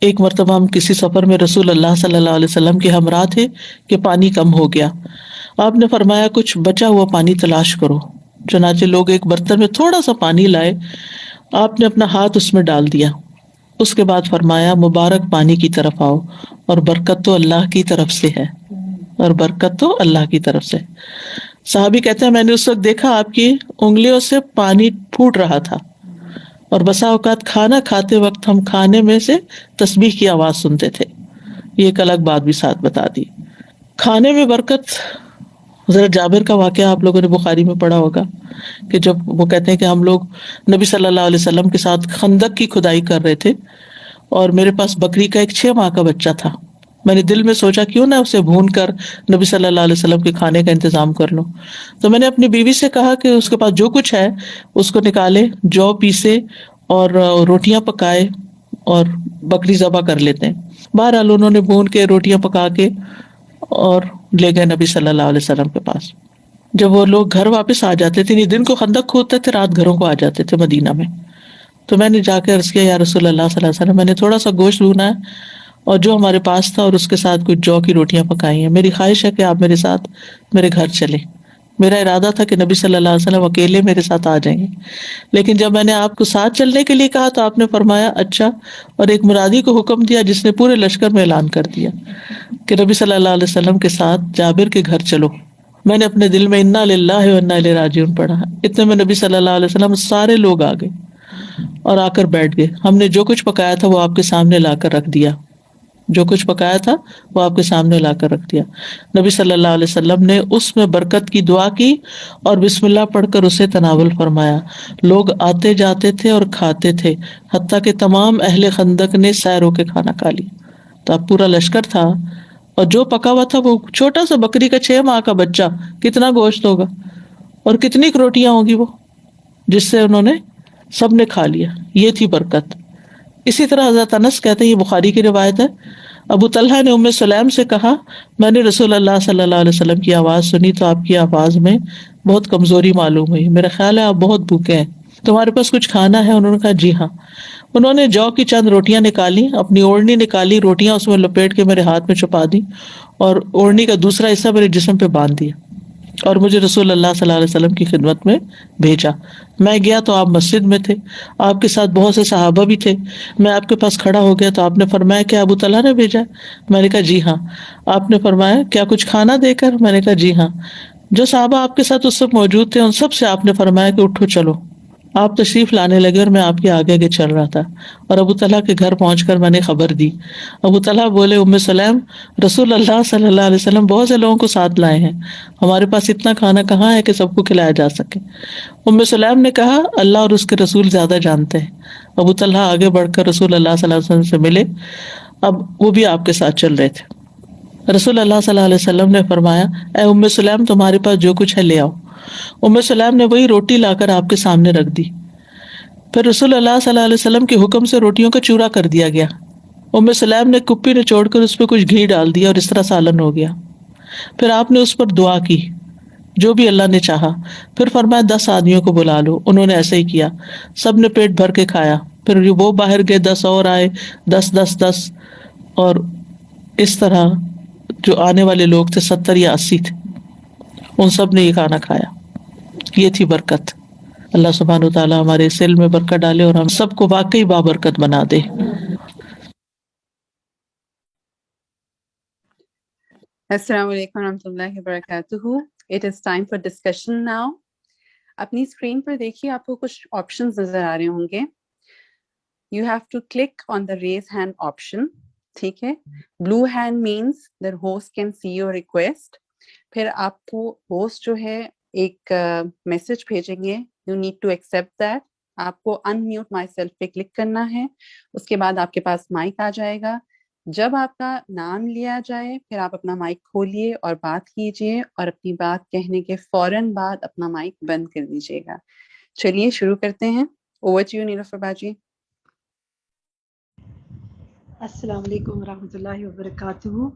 ایک مرتبہ ہم کسی سفر میں رسول اللہ صلی اللہ علیہ وسلم کے ہمراہ تھے کہ پانی کم ہو گیا. آپ نے فرمایا کچھ بچا ہوا پانی تلاش کرو. چنانچہ لوگ ایک برتن میں تھوڑا سا پانی لائے، آپ نے اپنا ہاتھ اس میں ڈال دیا. اس کے بعد فرمایا مبارک پانی کی طرف آؤ اور برکت تو اللہ کی طرف سے ہے، اور برکت تو اللہ کی طرف سے. صحابی کہتے ہیں میں نے اس وقت دیکھا آپ کی انگلیوں سے پانی پھوٹ رہا تھا اور بسا اوقات کھانا کھاتے وقت ہم کھانے میں سے تسبیح کی آواز سنتے تھے. یہ ایک الگ بات بھی ساتھ بتا دی. کھانے میں برکت، حضرت جابر کا واقعہ آپ لوگوں نے بخاری میں پڑھا ہوگا کہ جب وہ کہتے ہیں کہ ہم لوگ نبی صلی اللہ علیہ وسلم کے ساتھ خندق کی کھدائی کر رہے تھے اور میرے پاس بکری کا ایک 6 ماہ کا بچہ تھا. میں نے دل میں سوچا کیوں نہ اسے بھون کر نبی صلی اللہ علیہ وسلم کے کھانے کا انتظام کر لوں. تو میں نے اپنی بیوی سے کہا کہ اس کے پاس جو کچھ ہے اس کو نکالے، جو پیسے اور روٹیاں پکائے اور بکری ذبح کر لیتے ہیں. بہرحال انہوں نے بھون کے روٹیاں پکا کے اور لے گئے نبی صلی اللہ علیہ وسلم کے پاس. جب وہ لوگ گھر واپس آ جاتے تھے، دن کو خندق کھودتے تھے، رات گھروں کو آ جاتے تھے مدینہ میں. تو میں نے جا کے عرض کیا یا رسول اللہ صلی اللہ علیہ وسلم، میں نے تھوڑا سا گوشت بھونا ہے اور جو ہمارے پاس تھا اور اس کے ساتھ کچھ جو کی روٹیاں پکائی ہیں. میری خواہش ہے کہ آپ میرے ساتھ میرے گھر چلیں. میرا ارادہ تھا کہ نبی صلی اللہ علیہ وسلم اکیلے میرے ساتھ آ جائیں گے، لیکن جب میں نے آپ کو ساتھ چلنے کے لیے کہا تو آپ نے فرمایا اچھا، اور ایک منادی کو حکم دیا جس نے پورے لشکر میں اعلان کر دیا کہ نبی صلی اللہ علیہ وسلم کے ساتھ جابر کے گھر چلو. میں نے اپنے دل میں انا للہ و انا الیہ راجعون پڑھا. اتنے میں نبی صلی اللہ علیہ وسلم سارے لوگ آ گئے اور آ کر بیٹھ گئے. ہم نے جو کچھ پکایا تھا وہ آپ کے سامنے لا کر رکھ دیا، جو کچھ پکایا تھا وہ آپ کے سامنے لا کر رکھ دیا. نبی صلی اللہ علیہ وسلم نے اس میں برکت کی دعا کی اور بسم اللہ پڑھ کر اسے تناول فرمایا. لوگ آتے جاتے تھے اور کھاتے تھے، حتیٰ کہ تمام اہل خندق نے سیر ہو کے کھانا کھا لیا. تو اب پورا لشکر تھا اور جو پکا ہوا تھا وہ چھوٹا سا بکری کا 6 ماہ کا بچہ، کتنا گوشت ہوگا اور کتنی روٹیاں ہوگی وہ، جس سے انہوں نے سب نے کھا لیا. یہ تھی برکت. اسی طرح حضرت انس کہتے ہیں، یہ بخاری کی روایت ہے، ابو طلحہ نے ام سلیم سے کہا میں نے رسول اللہ صلی اللہ علیہ وسلم کی آواز سنی تو آپ کی آواز میں بہت کمزوری معلوم ہوئی. میرا خیال ہے آپ بہت بھوکے ہیں، تمہارے پاس کچھ کھانا ہے؟ انہوں نے کہا جی ہاں. انہوں نے جو کی چند روٹیاں نکالی، اپنی اوڑھنی نکالی، روٹیاں اس میں لپیٹ کے میرے ہاتھ میں چھپا دی اور اوڑھنی کا دوسرا حصہ میرے جسم پہ باندھ دیا اور مجھے رسول اللہ صلی اللہ علیہ وسلم کی خدمت میں بھیجا. میں گیا تو آپ مسجد میں تھے، آپ کے ساتھ بہت سے صحابہ بھی تھے. میں آپ کے پاس کھڑا ہو گیا تو آپ نے فرمایا کیا ابو طلحہ نے بھیجا؟ میں نے کہا جی ہاں. آپ نے فرمایا کیا کچھ کھانا دے کر؟ میں نے کہا جی ہاں. جو صحابہ آپ کے ساتھ اس وقت موجود تھے ان سب سے آپ نے فرمایا کہ اٹھو چلو. آپ تشریف لانے لگے اور میں آپ کے آگے آگے چل رہا تھا اور ابو طلحہ کے گھر پہنچ کر میں نے خبر دی. ابو طلحہ بولے ام سلیم، رسول اللہ صلی اللہ علیہ وسلم بہت سے لوگوں کو ساتھ لائے ہیں، ہمارے پاس اتنا کھانا کہاں ہے کہ سب کو کھلایا جا سکے. ام سلیم نے کہا اللہ اور اس کے رسول زیادہ جانتے ہیں. ابو طلحہ آگے بڑھ کر رسول اللہ صلی اللہ علیہ وسلم سے ملے. اب وہ بھی آپ کے ساتھ چل رہے تھے. رسول اللہ صلی اللہ علیہ وسلم نے فرمایا اے ام سلیم تمہارے پاس جو کچھ ہے لے آؤ. ام سلیم نے وہی روٹی لا کر آپ کے سامنے رکھ دی. پھر رسول اللہ صلی اللہ علیہ وسلم کے حکم سے روٹیوں کا چورا کر دیا گیا. ام سلیم نے کپی نچوڑ کر اس پہ کچھ گھی ڈال دیا اور اس طرح سالن ہو گیا. پھر آپ نے اس پر دعا کی جو بھی اللہ نے چاہا. پھر فرمایا 10 آدمیوں کو بلا لو. انہوں نے ایسے ہی کیا، سب نے پیٹ بھر کے کھایا. پھر وہ باہر گئے، 10 اور آئے، 10 10 10 اور اس طرح جو آنے والے لوگ تھے 70 یا 80 تھے، ان سب نے یہ کھانا کھایا. یہ تھی برکت. اللہ سبحانہ و تعالیٰ ہمارے اس علم میں برکت ڈالے اور ہم سب کو واقعی بابرکت بنا دے. السلام علیکم ورحمۃ اللہ وبرکاتہ. It is time for discussion now. اپنی اسکرین پر دیکھیے, آپ کو کچھ آپشنز نظر آ رہے ہوں گے. You have to click on the raise hand option. ٹھیک ہے, blue hand means the host can see your request. پھر آپ کو ہوسٹ جو ہے ایک میسج بھیجیں گے, you need to accept that. آپ کو ان میوٹ مائی سیلف پہ کلک کرنا ہے. اس کے بعد آپ کے پاس مائک آ جائے گا. جب آپ کا نام لیا جائے پھر آپ اپنا مائک کھولیے اور بات کیجیے, اور اپنی بات کہنے کے فوراً بعد اپنا مائک بند کر دیجیے گا. چلیے شروع کرتے ہیں. اوور ٹو یو نیلوفر باجی. السلام علیکم ورحمۃ اللہ وبرکاتہ.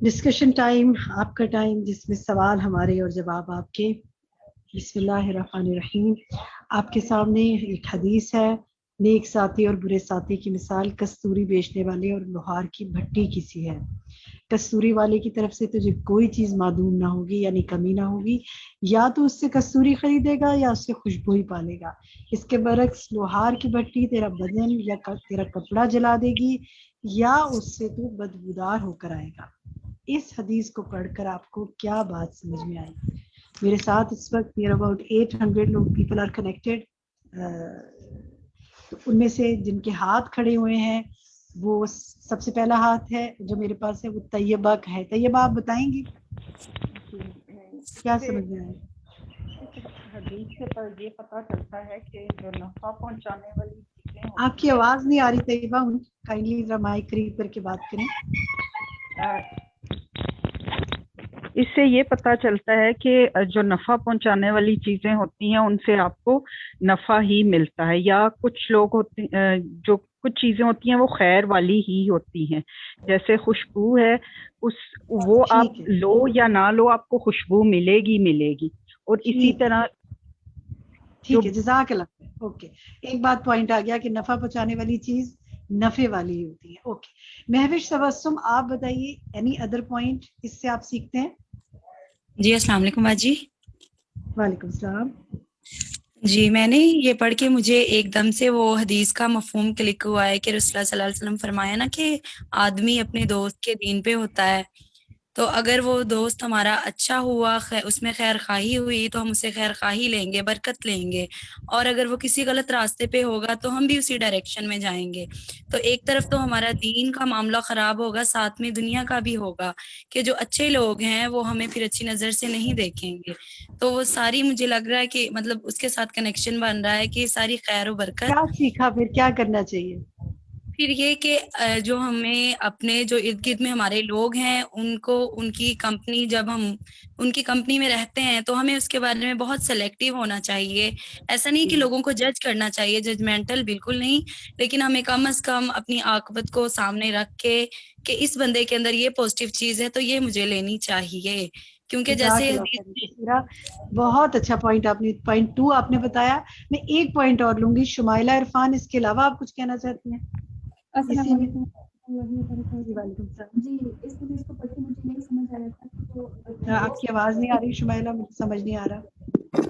ڈسکشن ٹائم, آپ کا ٹائم جس میں سوال ہمارے اور جواب آپ کے. بسم اللہ الرحمن الرحیم. آپ کے سامنے ایک حدیث ہے, نیک ساتھی اور برے ساتھی کی مثال کستوری بیچنے والے اور لوہار کی بھٹی کی سی ہے. کستوری والے کی طرف سے تجھے کوئی چیز معدوم نہ ہوگی, یعنی کمی نہ ہوگی. یا تو اس سے کستوری خریدے گا یا اس سے خوشبو ہی پالے گا. اس کے برعکس لوہار کی بھٹی تیرا بدن یا تیرا کپڑا جلا دے گی, یا اس سے تو بدبودار ہو کر آئے گا. اس حدیث کو پڑھ کر آپ کو کیا بات سمجھ میں آئی؟ میرے ساتھ اس وقت near about 800 لوگ پیپل آر کنیکٹڈ. ان میں سے جن کے ہاتھ کھڑے ہوئے ہیں, وہ سب سے پہلا ہاتھ ہے جو میرے پاس ہے, وہ طیبہ کا ہے. طیبہ آپ بتائیں گی کیا سمجھ میں آئے؟ حدیث سے پر یہ پتہ چلتا ہے کہ جو نفع پہنچانے والی چیزیں آپ کی آواز نہیں آ رہی طیبہ, کائنڈلی ذرا مائک قریب کر کے بات کریں. اس سے یہ پتہ چلتا ہے کہ جو نفع پہنچانے والی چیزیں ہوتی ہیں ان سے آپ کو نفع ہی ملتا ہے, یا کچھ لوگ ہوتے جو کچھ چیزیں ہوتی ہیں وہ خیر والی ہی ہوتی ہیں. جیسے خوشبو ہے, وہ آپ لو یا نہ لو آپ کو خوشبو ملے گی. اور اسی طرح ٹھیک ہے, جزاک اللہ. اوکے, ایک بات پوائنٹ آ گیا کہ نفع پہنچانے والی چیز نفع والی ہی ہوتی ہے. اوکے, مہوش تبسم آپ بتائیے اینی ادر پوائنٹ اس سے آپ سیکھتے ہیں؟ جی السلام علیکم باجی. وعلیکم السلام. جی میں نے یہ پڑھ کے مجھے ایک دم سے وہ حدیث کا مفہوم کلک ہوا ہے کہ رسول اللہ صلی اللہ علیہ وسلم فرمایا نا کہ آدمی اپنے دوست کے دین پہ ہوتا ہے. تو اگر وہ دوست ہمارا اچھا ہوا, اس میں خیر خواہی ہوئی تو ہم اسے خیر خواہی لیں گے, برکت لیں گے. اور اگر وہ کسی غلط راستے پہ ہوگا تو ہم بھی اسی ڈائریکشن میں جائیں گے. تو ایک طرف تو ہمارا دین کا معاملہ خراب ہوگا, ساتھ میں دنیا کا بھی ہوگا کہ جو اچھے لوگ ہیں وہ ہمیں پھر اچھی نظر سے نہیں دیکھیں گے. تو وہ ساری مجھے لگ رہا ہے کہ مطلب اس کے ساتھ کنیکشن بن رہا ہے کہ ساری خیر و برکت. کیا سیکھا پھر, کیا کرنا چاہیے؟ پھر یہ کہ جو ہمیں اپنے جو ارد گرد میں ہمارے لوگ ہیں ان کو ان کی کمپنی, جب ہم ان کی کمپنی میں رہتے ہیں تو ہمیں اس کے بارے میں بہت سلیکٹیو ہونا چاہیے. ایسا نہیں کہ لوگوں کو جج کرنا چاہیے, ججمنٹل بالکل نہیں, لیکن ہمیں کم از کم اپنی عاقبت کو سامنے رکھ کے کہ اس بندے کے اندر یہ پازیٹیو چیز ہے تو یہ مجھے لینی چاہیے. کیونکہ جیسے بہت اچھا پوائنٹ آپ نے, پوائنٹ 2 آپ نے بتایا. میں ایک پوائنٹ اور لوں گی. شمائلہ عرفان, اس کے علاوہ آپ کچھ کہنا چاہتی ہیں؟ السلام علیکم. وعلیکم السلام. جی اس حدیث کو پڑھ کے مجھے نہیں سمجھ آیا تھا. آپ کی آواز نہیں آ رہی شمائلہ, مجھے سمجھ نہیں آ رہا.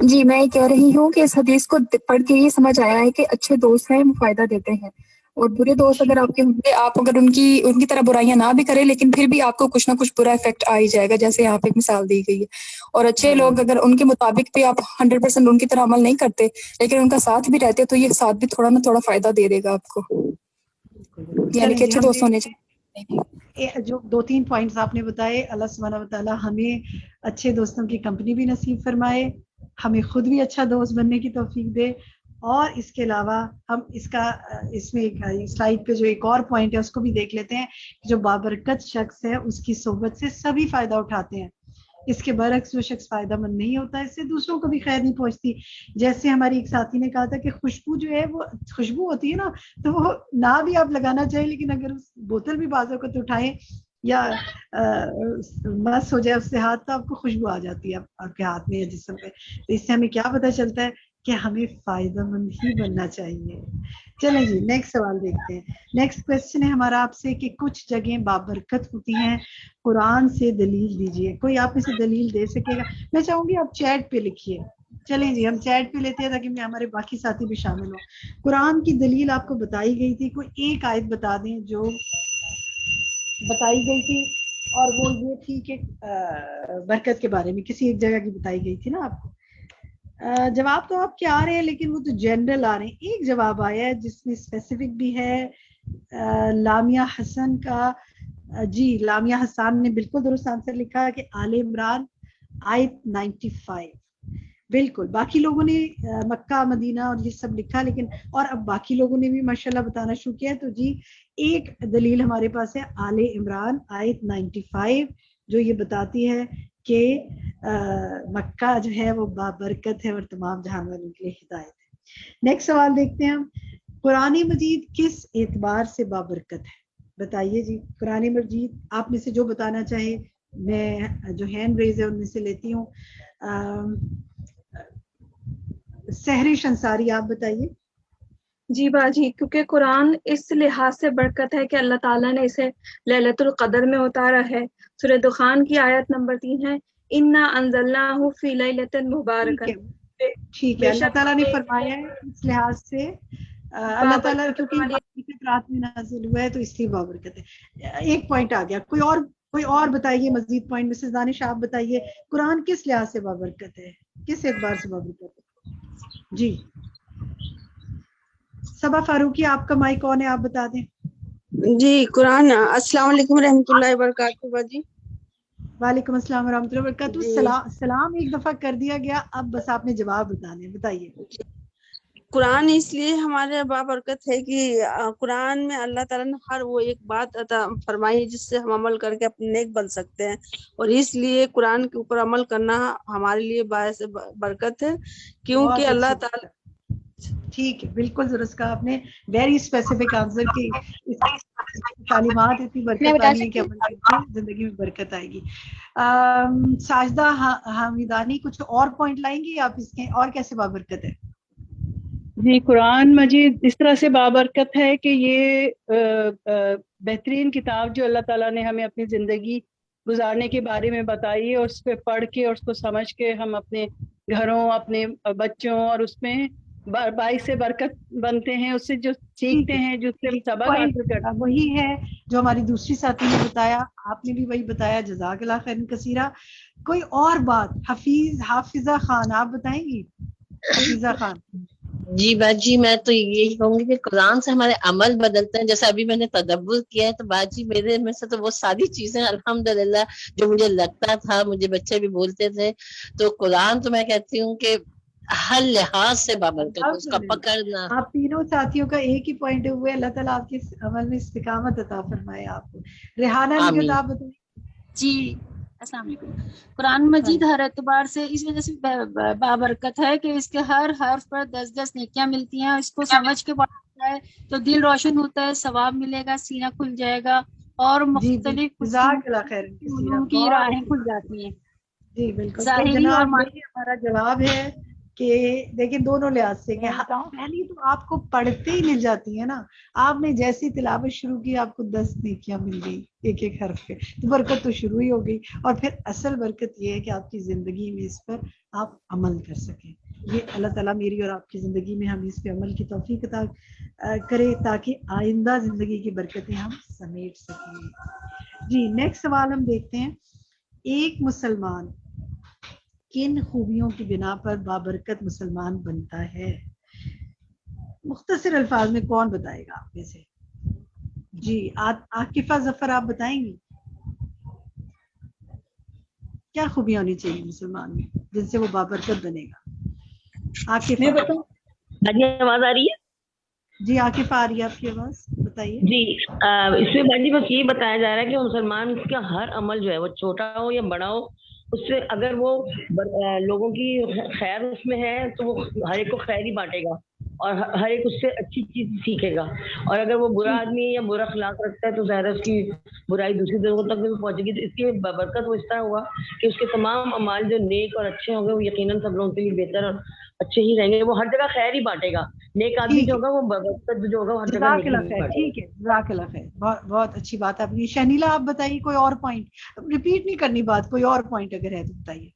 جی میں کہہ رہی ہوں کہ اس حدیث کو پڑھ کے یہ سمجھ آیا ہے کہ اچھے دوست ہیں وہ فائدہ دیتے ہیں, اور برے دوست اگر آپ کے ہوں گے, آپ اگر ان کی طرح برائیاں نہ بھی کریں لیکن پھر بھی آپ کو کچھ نہ کچھ برا افیکٹ آ ہی جائے گا, جیسے یہاں پہ ایک مثال دی گئی ہے. اور اچھے لوگ اگر ان کے مطابق بھی آپ 100% ان کی طرح عمل نہیں کرتے لیکن ان کا ساتھ بھی رہتے تو یہ ساتھ بھی تھوڑا نہ تھوڑا فائدہ دے دے گا آپ کو, یعنی کہ اچھے دوست ہونے چاہیے. جو 2-3 پوائنٹس آپ نے بتائے, اللہ سبحانہ و تعالیٰ ہمیں اچھے دوستوں کی کمپنی بھی نصیب فرمائے, ہمیں خود بھی اچھا دوست بننے کی توفیق دے. اور اس کے علاوہ ہم اس میں سلائڈ پہ جو ایک اور پوائنٹ ہے اس کو بھی دیکھ لیتے ہیں. جو بابرکت شخص ہے اس کی صحبت سے سبھی فائدہ اٹھاتے ہیں. اس کے برعکس جو شخص فائدہ مند نہیں ہوتا, اس سے دوسروں کو بھی خیر نہیں پہنچتی. جیسے ہماری ایک ساتھی نے کہا تھا کہ خوشبو جو ہے وہ خوشبو ہوتی ہے نا, تو وہ نہ بھی آپ لگانا چاہیے, لیکن اگر اس بوتل بھی بازو کو تو اٹھائیں یا مس ہو جائے اس سے ہاتھ, تو آپ کو خوشبو آ جاتی ہے آپ کے ہاتھ میں یا جسم پہ. تو اس سے ہمیں کیا پتہ چلتا ہے کہ ہمیں فائدہ مند ہی بننا چاہیے. چلیں جی نیکسٹ سوال دیکھتے ہیں. نیکسٹ کوشچن ہے ہمارا آپ سے کہ کچھ جگہیں بابرکت ہوتی ہیں, قرآن سے دلیل دیجیے. کوئی آپ میں سے دلیل دے سکے گا؟ میں چاہوں گی آپ چیٹ پہ لکھیے. چلیں جی ہم چیٹ پہ لیتے ہیں تاکہ ہمارے باقی ساتھی بھی شامل ہوں. قرآن کی دلیل آپ کو بتائی گئی تھی, کوئی ایک آیت بتا دیں جو بتائی گئی تھی اور وہ یہ تھی کہ برکت کے بارے میں کسی ایک جگہ کی بتائی گئی تھی نا آپ کو. جواب تو آپ کے آ رہے ہیں لیکن وہ تو جنرل آ رہے ہیں. ایک جواب آیا ہے جس میں اسپیسیفک بھی ہے لامیا حسن کا. جی لامیا حسان نے بالکل درست آنسر لکھا ہے کہ آل عمران آیت 95. بالکل. باقی لوگوں نے مکہ مدینہ اور یہ سب لکھا لیکن اور اب باقی لوگوں نے بھی ماشاءاللہ بتانا شروع کیا. تو جی ایک دلیل ہمارے پاس ہے آل عمران آیت 95 جو یہ بتاتی ہے کہ مکہ جو ہے وہ بابرکت ہے اور تمام جہان والوں کے لیے ہدایت ہے. نیکسٹ سوال دیکھتے ہیں ہم. قرآن مجید کس اعتبار سے بابرکت ہے؟ بتائیے جی. قرآن مجید آپ میں سے جو بتانا چاہے, میں جو ہینڈ ریز ہے ان میں سے لیتی ہوں. سحرش انصاری آپ بتائیے. جی باجی, کیونکہ قرآن اس لحاظ سے برکت ہے کہ اللہ تعالیٰ نے اسے لیلۃ القدر میں اتارا ہے. سورہ دخان کی آیت نمبر 3 ہے, انا انزلناہ فی لیلۃ مبارکۃ. ٹھیک ہے, اللہ تعالیٰ نے فرمایا ہے اس لحاظ سے اللہ تعالیٰ کیونکہ رات میں نازل ہوا ہے تو اس لیے بابرکت ہے. ایک پوائنٹ آ گیا. کوئی اور بتائیے مزید پوائنٹ. مسز دانش آپ بتائیے قرآن کس لحاظ سے بابرکت ہے, کس اعتبار سے بابرکت ہے؟ جی صبا فاروقی آپ کا مائک کون ہے, آپ بتا دیں. جی قرآن. السلام علیکم رحمۃ اللہ وبرکاتہ باجی. وعلیکم السلام ورحمۃ اللہ وبرکاتہ. جی. سلام ایک دفعہ کر دیا گیا, اب بس آپ نے جواب بتانے. بتائیے. قرآن اس لیے ہمارے بابرکت ہے کہ قرآن میں اللہ تعالیٰ نے ہر وہ ایک بات عطا فرمائی ہے جس سے ہم عمل کر کے اپنے نیک بن سکتے ہیں, اور اس لیے قرآن کے اوپر عمل کرنا ہمارے لیے باعث برکت ہے کیونکہ اللہ تعالیٰ. ٹھیک ہے, بالکل درست کہا آپ نے. ویری اسپیسیفک آنسر کی تعلیمات اتنی برکت والی ہے کہ عمل کر کے زندگی میں برکت آئے گی. ساجدہ حمیدانی کچھ اور پوائنٹ لائیں گی آپ اس کے, اور کیسے بابرکت ہے؟ جی قرآن مجید اس طرح سے بابرکت ہے کہ یہ بہترین کتاب جو اللہ تعالیٰ نے ہمیں اپنی زندگی گزارنے کے بارے میں بتائی ہے, اور اس پہ پڑھ کے اور اس کو سمجھ کے ہم اپنے گھروں, اپنے بچوں اور اس میں باعث سے برکت بنتے ہیں. اس سے جو سیکھتے ہیں, جو سے سبق حاصل کرتے ہیں, وہی ہے جو ہماری دوسری ساتھی نے بتایا. آپ نے بھی وہی بتایا, جزاک اللہ خیر کثیرہ. کوئی اور بات؟ حافظہ خان آپ بتائیں گی. حافظہ خان. جی باجی میں تو یہی کہوں گی کہ قرآن سے ہمارے عمل بدلتے ہیں. جیسے ابھی میں نے تدبر کیا ہے تو باجی میرے میں سے تو وہ ساری چیزیں الحمدللہ جو مجھے لگتا تھا, مجھے بچے بھی بولتے تھے, تو قرآن تو میں کہتی ہوں کہ ہر لحاظ سے بابرکت ہے, اس کا پکڑنا. آپ تینوں ساتھیوں کا ایک ہی پوائنٹ ہوئے, اللہ تعالیٰ آپ کے عمل میں استقامت عطا فرمائے آپ کو. ریحانہ نگہت آپ بتائیں. جی السلام علیکم. قرآن مجید ہر اعتبار سے اس وجہ سے بابرکت ہے کہ اس کے ہر حرف پر 10 نیکیاں ملتی ہیں. اس کو سمجھ کے پڑھا جائے تو دل روشن ہوتا ہے, ثواب ملے گا, سینہ کھل جائے گا, اور مختلف علوم کی راہیں کھل جاتی ہیں. جی بالکل. ظاہری اور ہمارا جواب ہے کہ دیکھیں دونوں لحاظ سے کہ پہلی تو آپ کو پڑھتے ہی مل جاتی ہے نا. آپ نے جیسی تلاوت شروع کی آپ کو 10 نیکیاں مل گئی ایک ایک حرف پہ, تو برکت تو شروع ہی ہو گئی. اور پھر اصل برکت یہ ہے کہ آپ کی زندگی میں اس پر آپ عمل کر سکیں. یہ اللہ تعالیٰ میری اور آپ کی زندگی میں ہم اس پہ عمل کی توفیق عطا کرے تاکہ آئندہ زندگی کی برکتیں ہم سمیٹ سکیں. جی نیکسٹ سوال ہم دیکھتے ہیں. ایک مسلمان کن خوبیوں کی بنا پر بابرکت مسلمان بنتا ہے؟ مختصر الفاظ میں کون بتائے گا آپ میں سے؟ جی عاکفہ ظفر آپ بتائیں گی. کیا خوبیاں ہونی چاہیے مسلمان میں جن سے وہ بابرکت بنے گا؟ عاکفہ. آواز آ رہی ہے؟ جی عاکفہ آ رہی ہے آپ کی آواز, بتائیے. جی اس میں باجی بس یہ بتایا جا رہا ہے کہ مسلمان کا ہر عمل جو ہے وہ چھوٹا ہو یا بڑا ہو, اس سے اگر وہ لوگوں کی خیر اس میں ہے تو وہ ہر ایک کو خیر ہی بانٹے گا, اور ہر ایک اس سے اچھی چیز سیکھے گا. اور اگر وہ برا آدمی یا برا اخلاق رکھتا ہے تو ظاہر ہے اس کی برائی دوسری لوگوں تک بھی پہنچے گی. تو اس کی برکت وہ اس طرح ہوا کہ اس کے تمام اعمال جو نیک اور اچھے ہوں گے وہ یقیناً سب لوگوں کے لیے بہتر اور اچھے ہی رہیں گے. وہ ہر جگہ خیر ہی بانٹے گا. نیک آدمی جو ہوگا وہ برکت جو ہوگا وہ ہر جگہ نیکی بانٹے گا. ٹھیک ہے, جزاک اللہ خیر. بہت اچھی بات آپ نے. شہنیلا آپ بتائیے کوئی اور پوائنٹ, ریپیٹ نہیں کرنی بات, کوئی اور پوائنٹ اگر ہے تو بتائیے.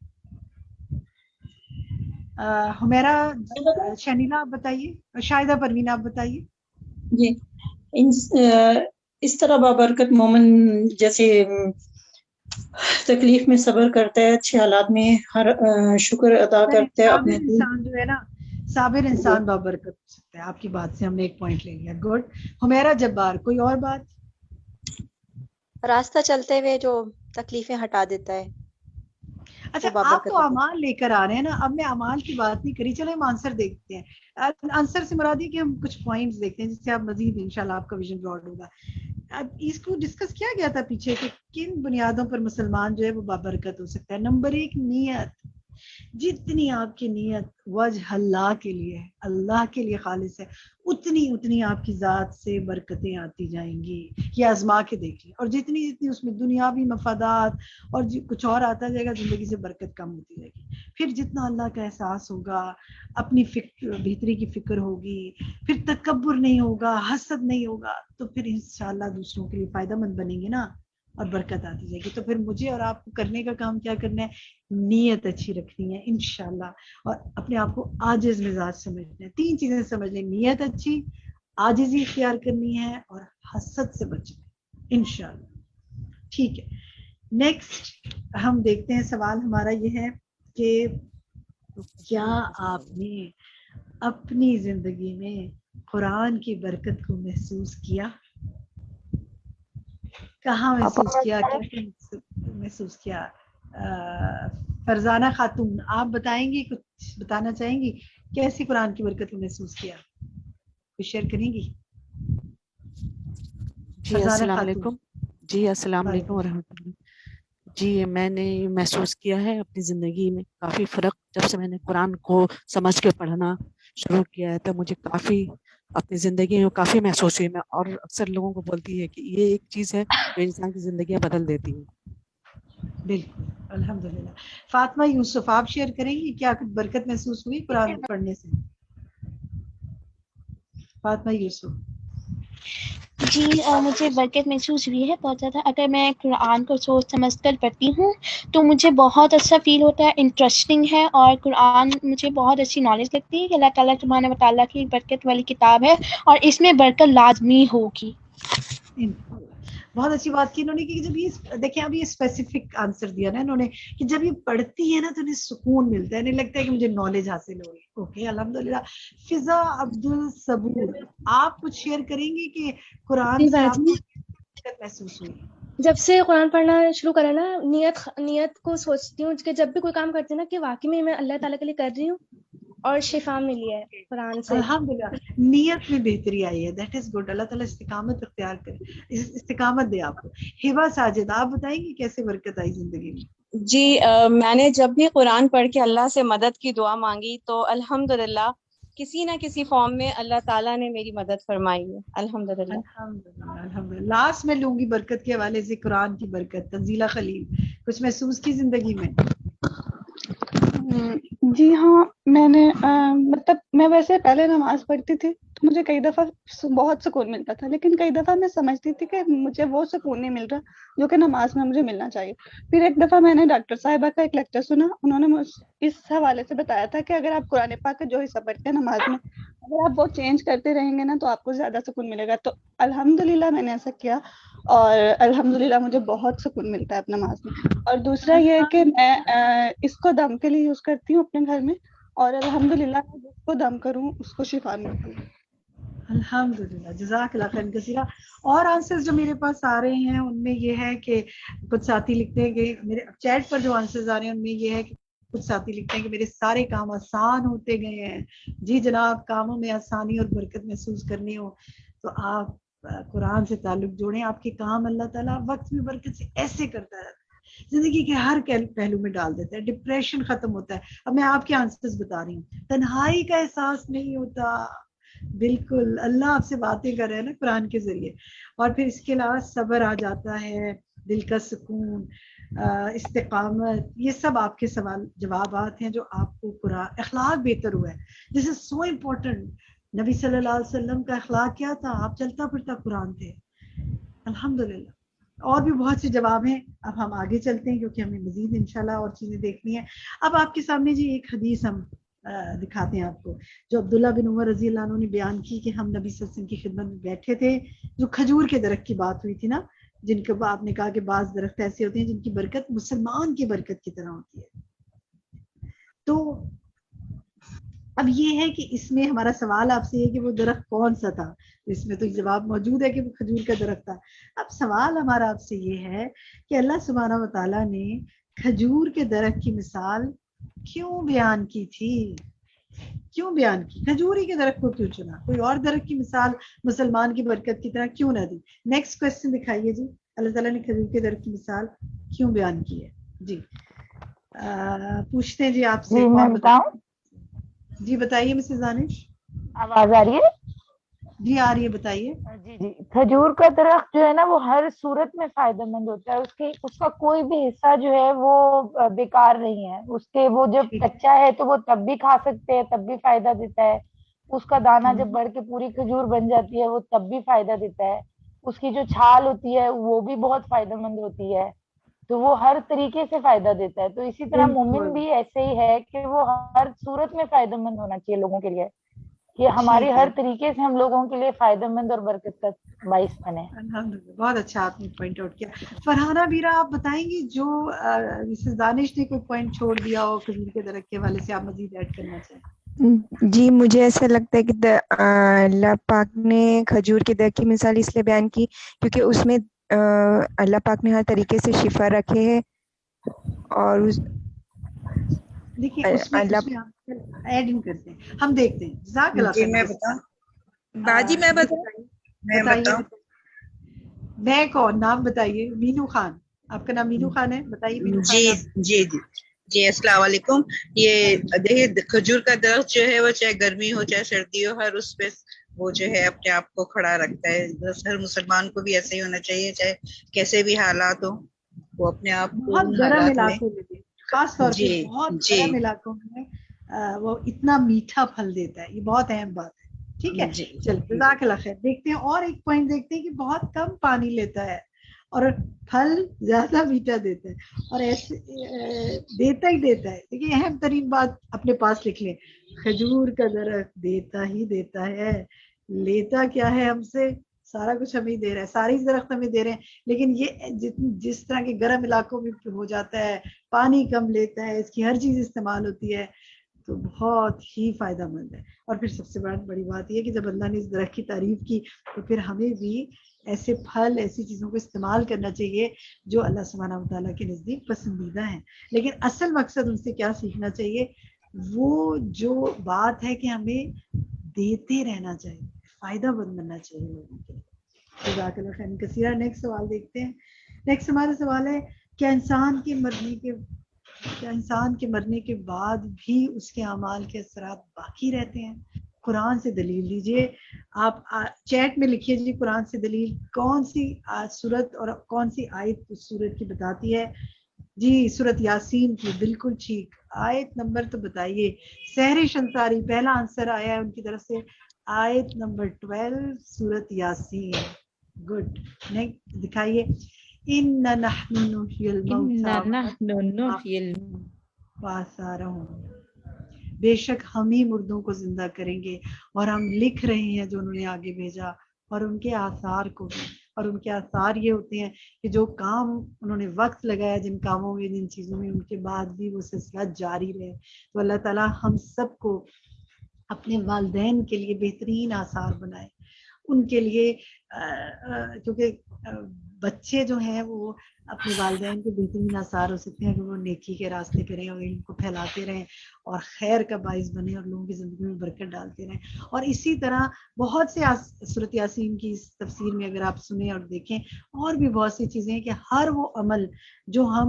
ہمیرا شہنیلا آپ بتائیے, اور شاہدہ پروین آپ بتائیے. جی اس طرح بابرکت مومن جیسے تکلیف میں صبر کرتا ہے، اچھے حالات میں ہر شکر ادا کرتا ہے صابر اپنے انسان جو ہے نا، صابر انسان بابرکت ہو سکتا ہے. آپ کی بات سے ہم نے ایک پوائنٹ لے لیا. گڈ. حمیرہ جبار، کوئی اور بات؟ راستہ چلتے ہوئے جو تکلیفیں ہٹا دیتا ہے. اچھا آپ تو اعمال لے کر آ رہے ہیں نا، اب میں اعمال کی بات نہیں کری. چلو ہم آنسر دیکھتے ہیں. آنسر سے مراد یہ کہ ہم کچھ پوائنٹس دیکھتے ہیں جس سے آپ مزید انشاءاللہ آپ کا ویژن براڈ ہوگا. اب اس کو ڈسکس کیا گیا تھا پیچھے کہ کن بنیادوں پر مسلمان جو ہے وہ بابرکت ہو سکتا ہے. نمبر 1 نیت. جتنی آپ کی نیت وجہ اللہ کے لیے ہے، اللہ کے لیے خالص ہے، اتنی آپ کی ذات سے برکتیں آتی جائیں گی. یہ آزما کے دیکھ لیں. اور جتنی اس میں دنیاوی مفادات اور کچھ اور آتا جائے گا، زندگی سے برکت کم ہوتی جائے گی. پھر جتنا اللہ کا احساس ہوگا، اپنی بہتری کی فکر ہوگی، پھر تکبر نہیں ہوگا، حسد نہیں ہوگا، تو پھر انشاءاللہ دوسروں کے لیے فائدہ مند بنیں گے نا، اور برکت آتی جائے گی. تو پھر مجھے اور آپ کو کرنے کا کام کیا کرنا ہے؟ نیت اچھی رکھنی ہے انشاءاللہ، اور اپنے آپ کو عاجز مزاج سمجھنا ہے. 3 چیزیں سمجھ لیں: نیت اچھی، عاجزی اختیار کرنی ہے، اور حسد سے بچنا ہے انشاءاللہ. ٹھیک ہے. نیکسٹ ہم دیکھتے ہیں. سوال ہمارا یہ ہے کہ کیا آپ نے اپنی زندگی میں قرآن کی برکت کو محسوس کیا؟ کہاں محسوس کیا؟ کیسے محسوس کیا؟ فرزانہ خاتون آپ بتائیں گی، کچھ بتانا چاہیں گی کیسی قرآن کی برکت کو محسوس کیا؟ کچھ شیئر کریں گی؟ جی السلام علیکم. جی السلام علیکم ورحمۃ اللہ. جی میں نے محسوس کیا ہے اپنی زندگی میں کافی فرق. جب سے میں نے قرآن کو سمجھ کے پڑھنا شروع کیا ہے تو مجھے کافی اپنی زندگی میں کافی محسوس ہوئی. میں اور اکثر لوگوں کو بولتی ہے کہ یہ ایک چیز ہے جو انسان کی زندگیاں بدل دیتی ہے. بالکل الحمدللہ. فاطمہ یوسف آپ شیئر کریں گی کیا کچھ برکت محسوس ہوئی قرآن پڑھنے سے؟ فاطمہ یوسف. جی مجھے برکت محسوس ہوئی ہے بہت زیادہ. اگر میں قرآن کو سوچ سمجھ کر پڑھتی ہوں تو مجھے بہت اچھا فیل ہوتا ہے، انٹرسٹنگ ہے، اور قرآن مجھے بہت اچھی نالج لگتی ہے کہ اللہ تعالیٰ سبحانہ و تعالیٰ کی برکت والی کتاب ہے اور اس میں برکت لازمی ہوگی. بہت اچھی بات کی انہوں نے کہ جب یہ دیکھیں اب یہ اسپیسیفک آنسر دیا نا انہوں نے کہ جب یہ پڑھتی ہے نا تو انہیں سکون ملتا ہے، انہیں لگتا ہے کہ مجھے نالج حاصل ہو رہی ہے. اوکے الحمدللہ. فضا عبد الصبور آپ کچھ شیئر کریں گی کہ قرآن سے آپ کو برکت محسوس ہوئی؟ جب سے قرآن پڑھنا شروع کرا نا، نیت کو سوچتی ہوں کہ جب بھی کوئی کام کرتی ہوں نا کہ واقعی میں اللہ تعالیٰ کے لیے کر رہی ہوں اور شفا ملی ہے قرآن سے. الحمدللہ نیت میں بہتری آئی ہے. That is good. اللہ تعالیٰ استقامت اختیار کرے، استقامت دے آپ کو. ہبا ساجد آپ بتائیں گی کیسے برکت آئی زندگی میں؟ جی میں نے جب بھی قرآن پڑھ کے اللہ سے مدد کی دعا مانگی تو الحمدللہ کسی نہ کسی فارم میں اللہ تعالیٰ نے میری مدد فرمائی ہے. الحمدللہ. الحمدللہ. لاسٹ میں لوں گی برکت کے حوالے سے قرآن کی برکت. تنزیلہ خلیل کچھ محسوس کی زندگی میں؟ جی ہاں میں نے مطلب میں ویسے پہلے نماز پڑھتی تھی تو مجھے کئی دفعہ بہت سکون ملتا تھا، لیکن کئی دفعہ میں سمجھتی تھی کہ مجھے وہ سکون نہیں مل رہا جو کہ نماز میں مجھے ملنا چاہیے. پھر ایک دفعہ میں نے ڈاکٹر صاحبہ کا ایک لیکچر سنا، انہوں نے اس حوالے سے بتایا تھا کہ اگر آپ قرآن پاک کا جو حصہ پڑھتے ہیں نماز میں اگر آپ وہ چینج کرتے رہیں گے نا تو آپ کو زیادہ سکون ملے گا. تو الحمدللہ میں نے ایسا کیا اور الحمدللہ مجھے بہت سکون ملتا ہے اپنے نماز میں. اور دوسرا یہ ہے کہ میں اس کو دم کے لیے یوز کرتی ہوں اپنے گھر میں، اور الحمدللہ جس کو دم کروں اس کو شفا ملتی ہے. الحمدللہ. جزاک اللہ خیر کثیرہ. اور آنسرز جو میرے پاس آ رہے ہیں ان میں یہ ہے کہ کچھ ساتھی لکھتے ہیں کہ میرے چیٹ پر جو آنسرز آ رہے ہیں ان میں یہ ہے کہ کچھ ساتھی لکھتے ہیں کہ میرے سارے کام آسان ہوتے گئے ہیں. جی جناب، کاموں میں آسانی اور برکت محسوس کرنی ہو تو آپ قرآن سے تعلق جوڑیں. آپ کے کام اللہ تعالیٰ وقت میں برکت سے ایسے کرتا ہے، زندگی کے ہر پہلو میں ڈال دیتا ہے. ڈپریشن ختم ہوتا ہے. اب میں آپ کے آنسرز بتا رہی ہوں. تنہائی کا احساس نہیں ہوتا. بالکل اللہ آپ سے باتیں کر رہے ہیں نا قرآن کے ذریعے. اور پھر اس کے علاوہ صبر آ جاتا ہے، دل کا سکون، استقامت، یہ سب آپ کے سوال جوابات ہیں جو آپ کو قرآن. اخلاق بہتر ہوا ہے. دس از سو امپورٹنٹ. نبی صلی اللہ علیہ وسلم کا اخلاق کیا تھا؟ آپ چلتا پھرتا قرآن تھے. الحمدللہ. اور بھی بہت سے جواب ہیں. اب ہم آگے چلتے ہیں کیونکہ ہمیں مزید انشاءاللہ اور چیزیں دیکھنی ہیں. اب آپ کے سامنے جی ایک حدیث ہم دکھاتے ہیں آپ کو جو عبداللہ بن عمر رضی اللہ عنہ نے بیان کی کہ ہم نبی صلی اللہ علیہ وسلم کی خدمت میں بیٹھے تھے. جو کھجور کے درخت کی بات ہوئی تھی نا، جن کے آپ نے کہا کہ بعض درخت ایسے ہوتے ہیں جن کی برکت مسلمان کی برکت کی طرح ہوتی ہے. تو اب یہ ہے کہ اس میں ہمارا سوال آپ سے ہے کہ وہ درخت کون سا تھا. اس میں تو جواب موجود ہے کہ وہ کھجور کا درخت تھا. اب سوال ہمارا آپ سے یہ ہے کہ اللہ سبحانہ و تعالیٰ نے کھجور کے درخت کی مثال کیوں بیان کی تھی؟ کیوں بیان کی؟ کھجوری کے درخت کو کیوں چنا؟ کوئی اور درخت کی مثال مسلمان کی برکت کی طرح کیوں نہ دی؟ نیکسٹ کوشچن دکھائیے جی. اللہ تعالیٰ نے کھجور کے درخت کی مثال کیوں بیان کی ہے؟ جی پوچھتے ہیں جی آپ سے. جی میں بتاؤں؟ جی بتائیے مسز دانش. آواز آ رہی ہے؟ جی آ رہی ہے, بتائیے. جی جی کھجور کا درخت جو ہے نا وہ ہر صورت میں فائدہ مند ہوتا ہے. اس کا کوئی بھی حصہ جو ہے وہ بیکار نہیں ہے. اس کے وہ جب کچا ہے تو وہ تب بھی کھا سکتے ہیں, تب بھی فائدہ دیتا ہے. اس کا دانہ جب بڑھ کے پوری کھجور بن جاتی ہے وہ تب بھی فائدہ دیتا ہے. اس کی جو چھال ہوتی ہے وہ بھی بہت فائدہ مند ہوتی ہے. تو وہ ہر طریقے سے فائدہ دیتا ہے. تو اسی طرح مومن بھی ایسے ہی ہے کہ وہ ہر صورت میں فائدہ مند ہونا چاہیے لوگوں کے لیے, کہ ہماری ہر طریقے سے ہم لوگوں کے لیے فائدہ مند اور برکت کا باعث بنے. الحمدللہ, بہت اچھا آپ نے پوائنٹ آؤٹ کیا. فرحانہ بیرا آپ بتائیں گی جو مسز دانش نے کوئی پوائنٹ چھوڑ دیا ہو کھجور کے درخت کے حوالے سے, آپ مزید ایڈ کرنا چاہیں؟ جی مجھے ایسا لگتا ہے کہ اللہ پاک نے کھجور کے درخت کی مثال اس لیے بیان کی کیونکہ اس میں اللہ پاک نے ہر طریقے سے شفا رکھے ہے. اور دیکھیے اس میں ایڈ ان کرتے ہیں, ہم دیکھتے ہیں. جزاک اللہ جی خیر. میں بتاؤں باجی, میں بتاؤں میں کون, نام بتائیے. مینو خان, آپ کا نام مینو خان ہے, بتائیے مینو خان. جی جی جی جی السلام علیکم. یہ دیکھیے کھجور کا درخت جو ہے وہ چاہے گرمی ہو چاہے سردی ہو, ہر اس پہ وہ جو ہے اپنے آپ کو کھڑا رکھتا ہے. ہر مسلمان کو بھی ایسے ہی ہونا چاہیے, چاہے کیسے بھی حالات ہو وہ اپنے آپ کو بہت ان گرم حالات میں. علاقوں میں خاص طور پہ بہت گرم علاقوں میں وہ اتنا میٹھا پھل دیتا ہے. یہ بہت اہم بات ہے. ٹھیک ہے, چل جزاک اللہ خیر. دیکھتے ہیں اور ایک پوائنٹ دیکھتے ہیں کہ بہت کم پانی لیتا ہے اور پھل زیادہ میٹھا دیتا ہے, اور ایسے دیتا ہی دیتا ہے. دیکھیے اہم ترین بات اپنے پاس لکھ لیں, کھجور کا درخت دیتا ہی دیتا ہے. لیتا کیا ہے ہم سے؟ سارا کچھ ہمیں دے رہا ہے, ساری درخت ہمیں دے رہے ہیں. لیکن یہ جس طرح کے گرم علاقوں میں ہو جاتا ہے, پانی کم لیتا ہے, اس کی ہر چیز استعمال ہوتی ہے, تو بہت ہی فائدہ مند ہے. اور پھر سب سے بڑی بات یہ کہ جب اللہ نے اس درخت کی تعریف کی تو پھر ہمیں بھی ایسے پھل ایسی چیزوں کو استعمال کرنا چاہیے جو اللہ سبحانہ و تعالیٰ کے نزدیک پسندیدہ ہیں. لیکن اصل مقصد ان سے کیا سیکھنا چاہیے؟ وہ جو بات ہے کہ ہمیں دیتے رہنا چاہیے, فائدہ مند بننا چاہیے لوگوں کے لیے. جزاک اللہ خیر کثیرہ. نیکسٹ سوال دیکھتے ہیں. نیکسٹ ہمارا سوال ہے, کیا انسان کے مرنے کے بعد بھی اس کے اعمال کے اثرات باقی رہتے ہیں؟ قرآن سے دلیل دیجیے. آپ چیٹ میں لکھیے جی قرآن سے دلیل, کون سی سورت اور کون سی آیت اس سورت کی بتاتی ہے؟ جی سورت یاسین کی, بالکل ٹھیک. آیت نمبر تو بتائیے. سحرش انصاری پہلا آنسر آیا ہے ان کی طرف سے, آیت نمبر 12 سورت یاسین. گڈ. نیکسٹ دکھائیے. اِنَّا نَحْنُ نُحْيِي الْمَوْتَىٰ بے شک ہم ہی مردوں کو زندہ کریں گے, اور ہم لکھ رہے ہیں جو انہوں نے آگے بھیجا, اور ان کے آثار کو بھی. اور ان کے آثار یہ ہوتے ہیں کہ جو کام انہوں نے وقت لگایا جن کاموں میں, جن چیزوں میں, ان کے بعد بھی وہ سلسلہ جاری رہے. تو اللہ تعالیٰ ہم سب کو اپنے والدین کے لیے بہترین آثار بنائے. ان کے لیے کیونکہ بچے جو ہیں وہ اپنے والدین کے بہترین آثار ہو سکتے ہیں کہ وہ نیکی کے راستے پہ رہیں اور ان کو پھیلاتے رہیں اور خیر کا باعث بنے اور لوگوں کی زندگی میں برکت ڈالتے رہیں. اور اسی طرح بہت سے سورۃ یاسین کی تفسیر میں اگر آپ سنیں اور دیکھیں, اور بھی بہت سی چیزیں ہیں کہ ہر وہ عمل جو ہم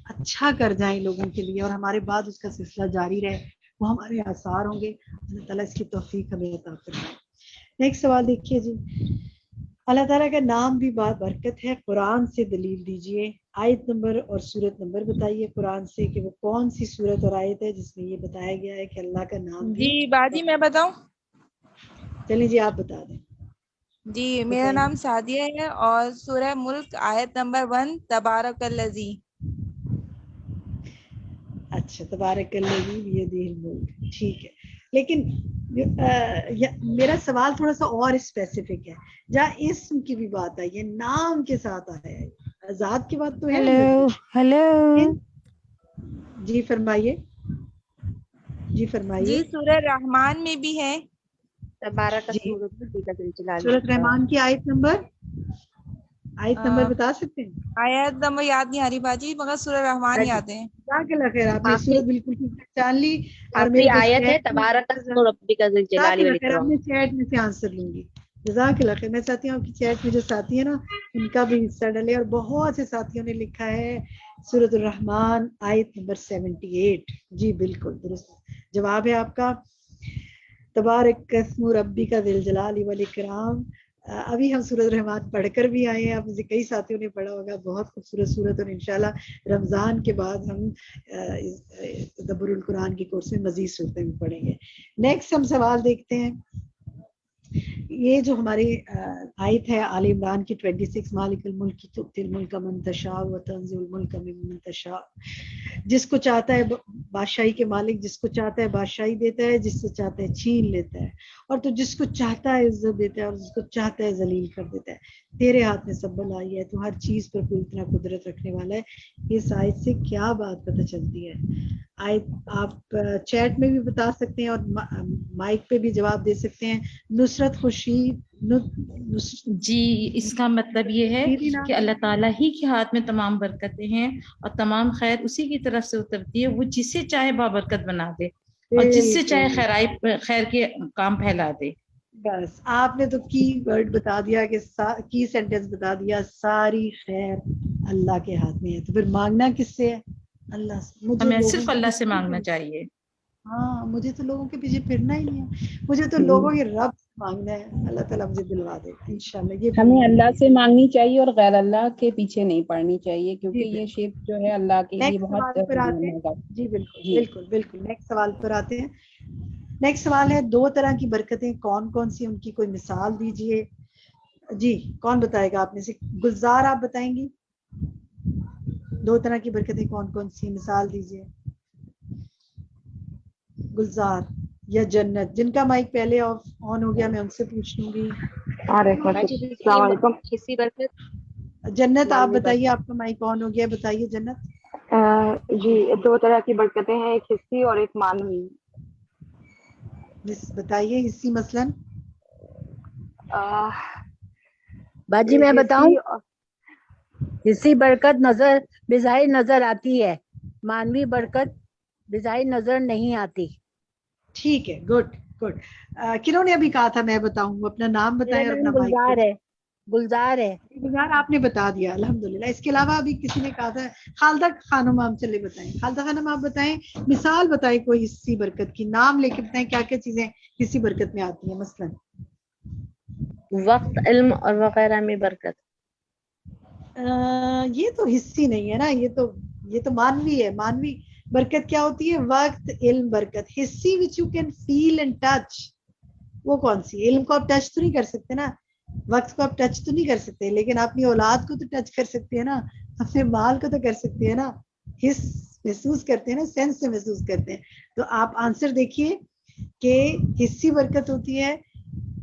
اچھا کر جائیں لوگوں کے لیے اور ہمارے بعد اس کا سلسلہ جاری رہے, وہ ہمارے آثار ہوں گے. اللہ تعالیٰ اس کی توفیق ہمیں عطا فرمائے. نیکسٹ سوال دیکھیے جی. اللہ تعالیٰ کا نام بھی برکت ہے, قرآن سے دلیل دیجیے. آیت نمبر اور سورت نمبر بتائیے قرآن سے کہ وہ کون سی سورت اور آیت ہے جس میں یہ بتایا گیا ہے کہ اللہ کا نام بھی. جی باجی میں بتاؤں؟ چلیے جی آپ بتا دیں. جی میرا نام سعدیہ ہے اور سورہ ملک آیت نمبر 1 تبارک الذی. اچھا, تبارک الذی بیدہ الملک, ٹھیک ہے. لیکن میرا سوال تھوڑا سا اور اسپیسیفک ہے, جہاں اسم کی بھی بات آئی ہے, نام کے ساتھ آیا ہے, ذات کی بات تو ہے. ہیلو جی فرمائیے, جی فرمائیے. جی سورہ رحمان میں بھی ہے. تبارک جی سورۃ سورۃ رحمان کی آیت نمبر بتا سکتے ہیں؟ آیت نمبر یاد نہیں آ رہی باجی, مگر سورہ رحمان یاد ہے. جزاک اللہ خیر, آپ نے سورت بالکل ٹھیک پہچان لی. اور آخری میرے کو آیت ہے چیٹ میں تبارک اسم ربک ذی جزاک الجلال اللہ خیر, آپ والاکرام. نے چیٹ میں سے آنسر لوں گی. جزاک اللہ خیر. میں چاہتی ہوں آپ کی چیٹ میں جو ساتھی ہیں نا ان کا بھی حصہ ڈلے, اور بہت سے ساتھیوں نے لکھا ہے سورۃ الرحمان آیت نمبر 78. جی بالکل درست جواب ہے آپ کا. تبارک اسم ربک ذی الجلال والاکرام. ابھی ہم سورۃ الرحمان پڑھ کر بھی آئے ہیں, آپ مجھے کئی ساتھیوں نے پڑھا ہوگا, بہت خوبصورت سورت, اور انشاءاللہ رمضان کے بعد ہم تدبر القرآن کے کورس میں مزید صورتیں بھی پڑھیں گے. نیکسٹ ہم سوال دیکھتے ہیں. یہ جو ہماری آیت ہے آل عمران کی 26, مالک الملک تؤتی الملک من تشاء وتنزع الملک ممن تشاء. جس کو چاہتا ہے بادشاہی کے مالک, جس کو چاہتا ہے بادشاہی دیتا ہے, جس سے چاہتا ہے چھین لیتا ہے, اور تو جس کو چاہتا ہے عزت دیتا ہے, اور جس کو چاہتا ہے ذلیل کر دیتا ہے. تیرے ہاتھ میں سب بھلائی ہے, تو ہر چیز پر کوئی اتنا قدرت رکھنے والا ہے. اس آیت سے کیا بات پتہ چلتی ہے؟ آیت آپ چیٹ میں بھی بتا سکتے ہیں اور مائک پہ بھی جواب دے سکتے ہیں. نصرت خورشید جی, اس کا مطلب یہ ہے کہ اللہ تعالیٰ ہی کے ہاتھ میں تمام برکتیں ہیں, اور تمام خیر اسی کی طرف سے اترتی ہے. وہ جسے چاہے بابرکت بنا دے, اور جس سے چاہے خیر کے کام پھیلا دے. بس آپ نے تو کی ورڈ بتا دیا, کہ کی سینٹینس بتا دیا, ساری خیر اللہ کے ہاتھ میں ہے. تو پھر مانگنا کس سے ہے؟ اللہ سے. ہمیں صرف اللہ سے مانگنا چاہیے. ہاں, مجھے تو لوگوں کے پیچھے پھرنا ہی نہیں ہے, مجھے تو لوگوں کے رب سے مانگنا ہے. اللہ تعالیٰ مجھے دلوا دے گا انشاءاللہ. یہ ہمیں اللہ سے مانگنی چاہیے اور غیر اللہ کے پیچھے نہیں پڑنی چاہیے, کیونکہ یہ شرک جو ہے اللہ کے لیے نیکسٹ بہت سوال پر آتے ہیں. جی بالکل بالکل بالکل. نیکسٹ سوال پر آتے ہیں. نیکسٹ سوال ہے, 2 طرح کی برکتیں کون کون سی, ان کی کوئی مثال دیجئے. جی کون بتائے گا آپ میں سے؟ گلزار آپ بتائیں گی 2 طرح کی برکتیں کون کون سی, مثال دیجئے. گلزار یا جنت, جن کا مائک پہلے آن ہو گیا میں ان سے پوچھ لوں گی. السلام علیکم. حصی برکت. جنت آپ بتائیے, آپ کا مائک آن ہو گیا, بتائیے جنت. جی 2 طرح کی برکتیں ہیں, ایک حصی اور ایک معنوی. بتائیے حصی مثلاً. باجی میں بتاؤں, حصی برکت نظر بظاہر نظر آتی ہے, مانوی برکت بظاہر نظر نہیں آتی. ٹھیک ہے, گڈ گڈ. کنہوں نے ابھی کہا تھا میں بتاؤں؟ اپنا نام بتائیں اور اپنا مائک. گلزار ہے. گلزار آپ نے بتا دیا الحمدللہ. اس کے علاوہ ابھی کسی نے کہا تھا, خالدہ خانم آپ چلے بتائیں. خالدہ خانم آپ بتائیں, مثال بتائیں کوئی حصی برکت کی, نام لے کے بتائیں کیا کیا چیزیں حصی برکت میں آتی ہیں. مثلاً وقت, علم اور وغیرہ میں برکت. یہ تو حصی نہیں ہے نا, یہ تو مانوی ہے. مانوی برکت کیا ہوتی ہے؟ وقت, علم, برکت. حصی which you can feel and touch, وہ کون سی؟ علم کو آپ ٹچ تو نہیں کر سکتے نا, وقت کو آپ ٹچ تو نہیں کر سکتے, لیکن اپنی اولاد کو تو ٹچ کر سکتے ہیں نا, اپنے مال کو تو کر سکتے ہیں نا, حس محسوس کرتے ہیں نا, سینس سے محسوس کرتے ہیں. تو آپ آنسر دیکھیے کہ حصی برکت ہوتی ہے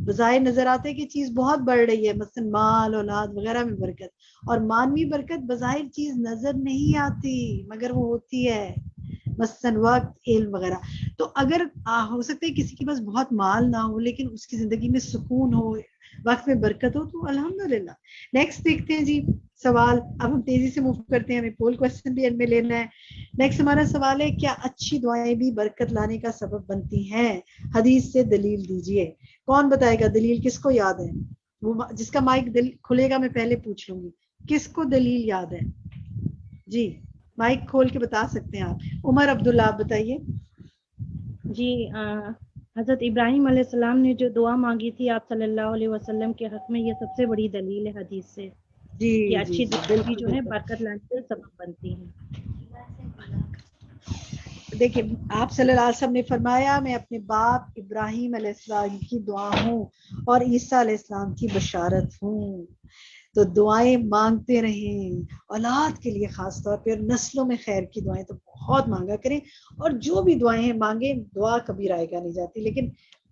بظاہر نظر آتا ہے کہ چیز بہت بڑھ رہی ہے, مثلا مال, اولاد وغیرہ میں برکت. اور مانوی برکت بظاہر چیز نظر نہیں آتی مگر وہ ہوتی ہے, مثلا وقت, علم وغیرہ. تو اگر ہو سکتا ہے کسی کے پاس بہت مال نہ ہو لیکن اس کی زندگی میں سکون ہو, وقت میں برکت ہو, تو الحمدللہ. نیکسٹ دیکھتے ہیں جی سوال. اب ہم تیزی سے موو کرتے ہیں, ہمیں پول کوسچن بھی ان میں لینا ہے. نیکسٹ ہمارا سوال ہے, کیا اچھی دعائیں بھی برکت لانے کا سبب بنتی ہیں؟ حدیث سے دلیل دیجئے. کون بتائے گا دلیل؟ کس کو یاد ہے؟ وہ جس کا مائک کھلے گا میں پہلے پوچھ لوں گی, کس کو دلیل یاد ہے؟ جی مائک کھول کے بتا سکتے ہیں آپ. عمر عبداللہ آپ بتائیے. جی حضرت ابراہیم علیہ السلام نے جو دعا مانگی تھی آپ صلی اللہ علیہ وسلم کے حق میں, یہ سب سے بڑی دلیل ہے حدیث سے, کہ اچھی دعائیں جو ہے برکت لانے کا سبب بنتی ہیں. دیکھیں آپ صلی اللہ علیہ وسلم نے فرمایا, میں اپنے باپ ابراہیم علیہ السلام کی دعا ہوں اور عیسیٰ علیہ السلام کی بشارت ہوں. تو دعائیں مانگتے رہیں اولاد کے لیے, خاص طور پہ نسلوں میں خیر کی دعائیں تو بہت مانگا کریں. اور جو بھی دعائیں مانگیں, دعا کبھی رائے گا نہیں جاتی, لیکن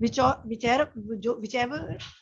whichever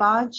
5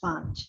5।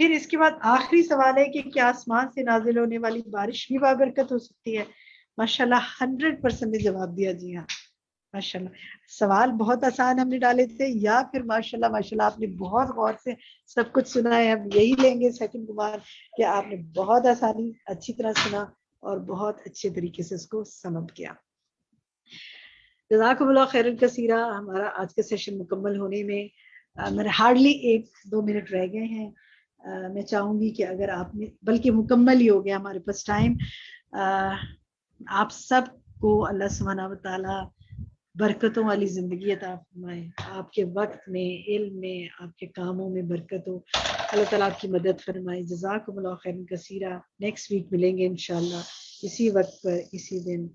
پھر اس کے بعد آخری سوال ہے کہ کیا آسمان سے نازل ہونے والی بارش بھی بابرکت ہو سکتی ہے؟ ماشاءاللہ 100% نے جواب دیا، جی ہاں ماشاءاللہ. سوال بہت آسان ہم نے ڈالے تھے، یا پھر ماشاءاللہ آپ نے بہت غور سے سب کچھ سنا ہے. ہم یہی لیں گے سیکنڈ کمار کہ آپ نے بہت آسانی اچھی طرح سنا اور بہت اچھے طریقے سے اس کو سمجھ کیا. جزاکم اللہ خیرن کثیرہ. ہمارا آج کا سیشن مکمل ہونے میں میرے ہارڈلی 1-2 منٹ رہ گئے ہیں. میں چاہوں گی کہ اگر آپ نے، بلکہ مکمل ہی ہو گیا ہمارے پاس ٹائم، آپ سب کو اللہ سبحانہ و تعالی برکتوں والی زندگی عطا فرمائے. آپ کے وقت میں، علم میں، آپ کے کاموں میں برکت ہو. اللہ تعالیٰ آپ کی مدد فرمائے. جزاکم اللہ خیرن کثیرہ. نیکسٹ ویک ملیں گے انشاءاللہ اسی وقت پر اسی دن.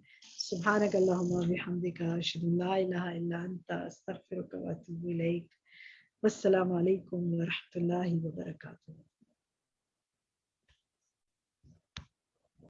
سبحانک اللہم و بحمدک، اشہد ان لا الہ الا انت، استغفرک و اتوب الیک. والسلام علیکم ورحمۃ اللہ وبرکاتہ.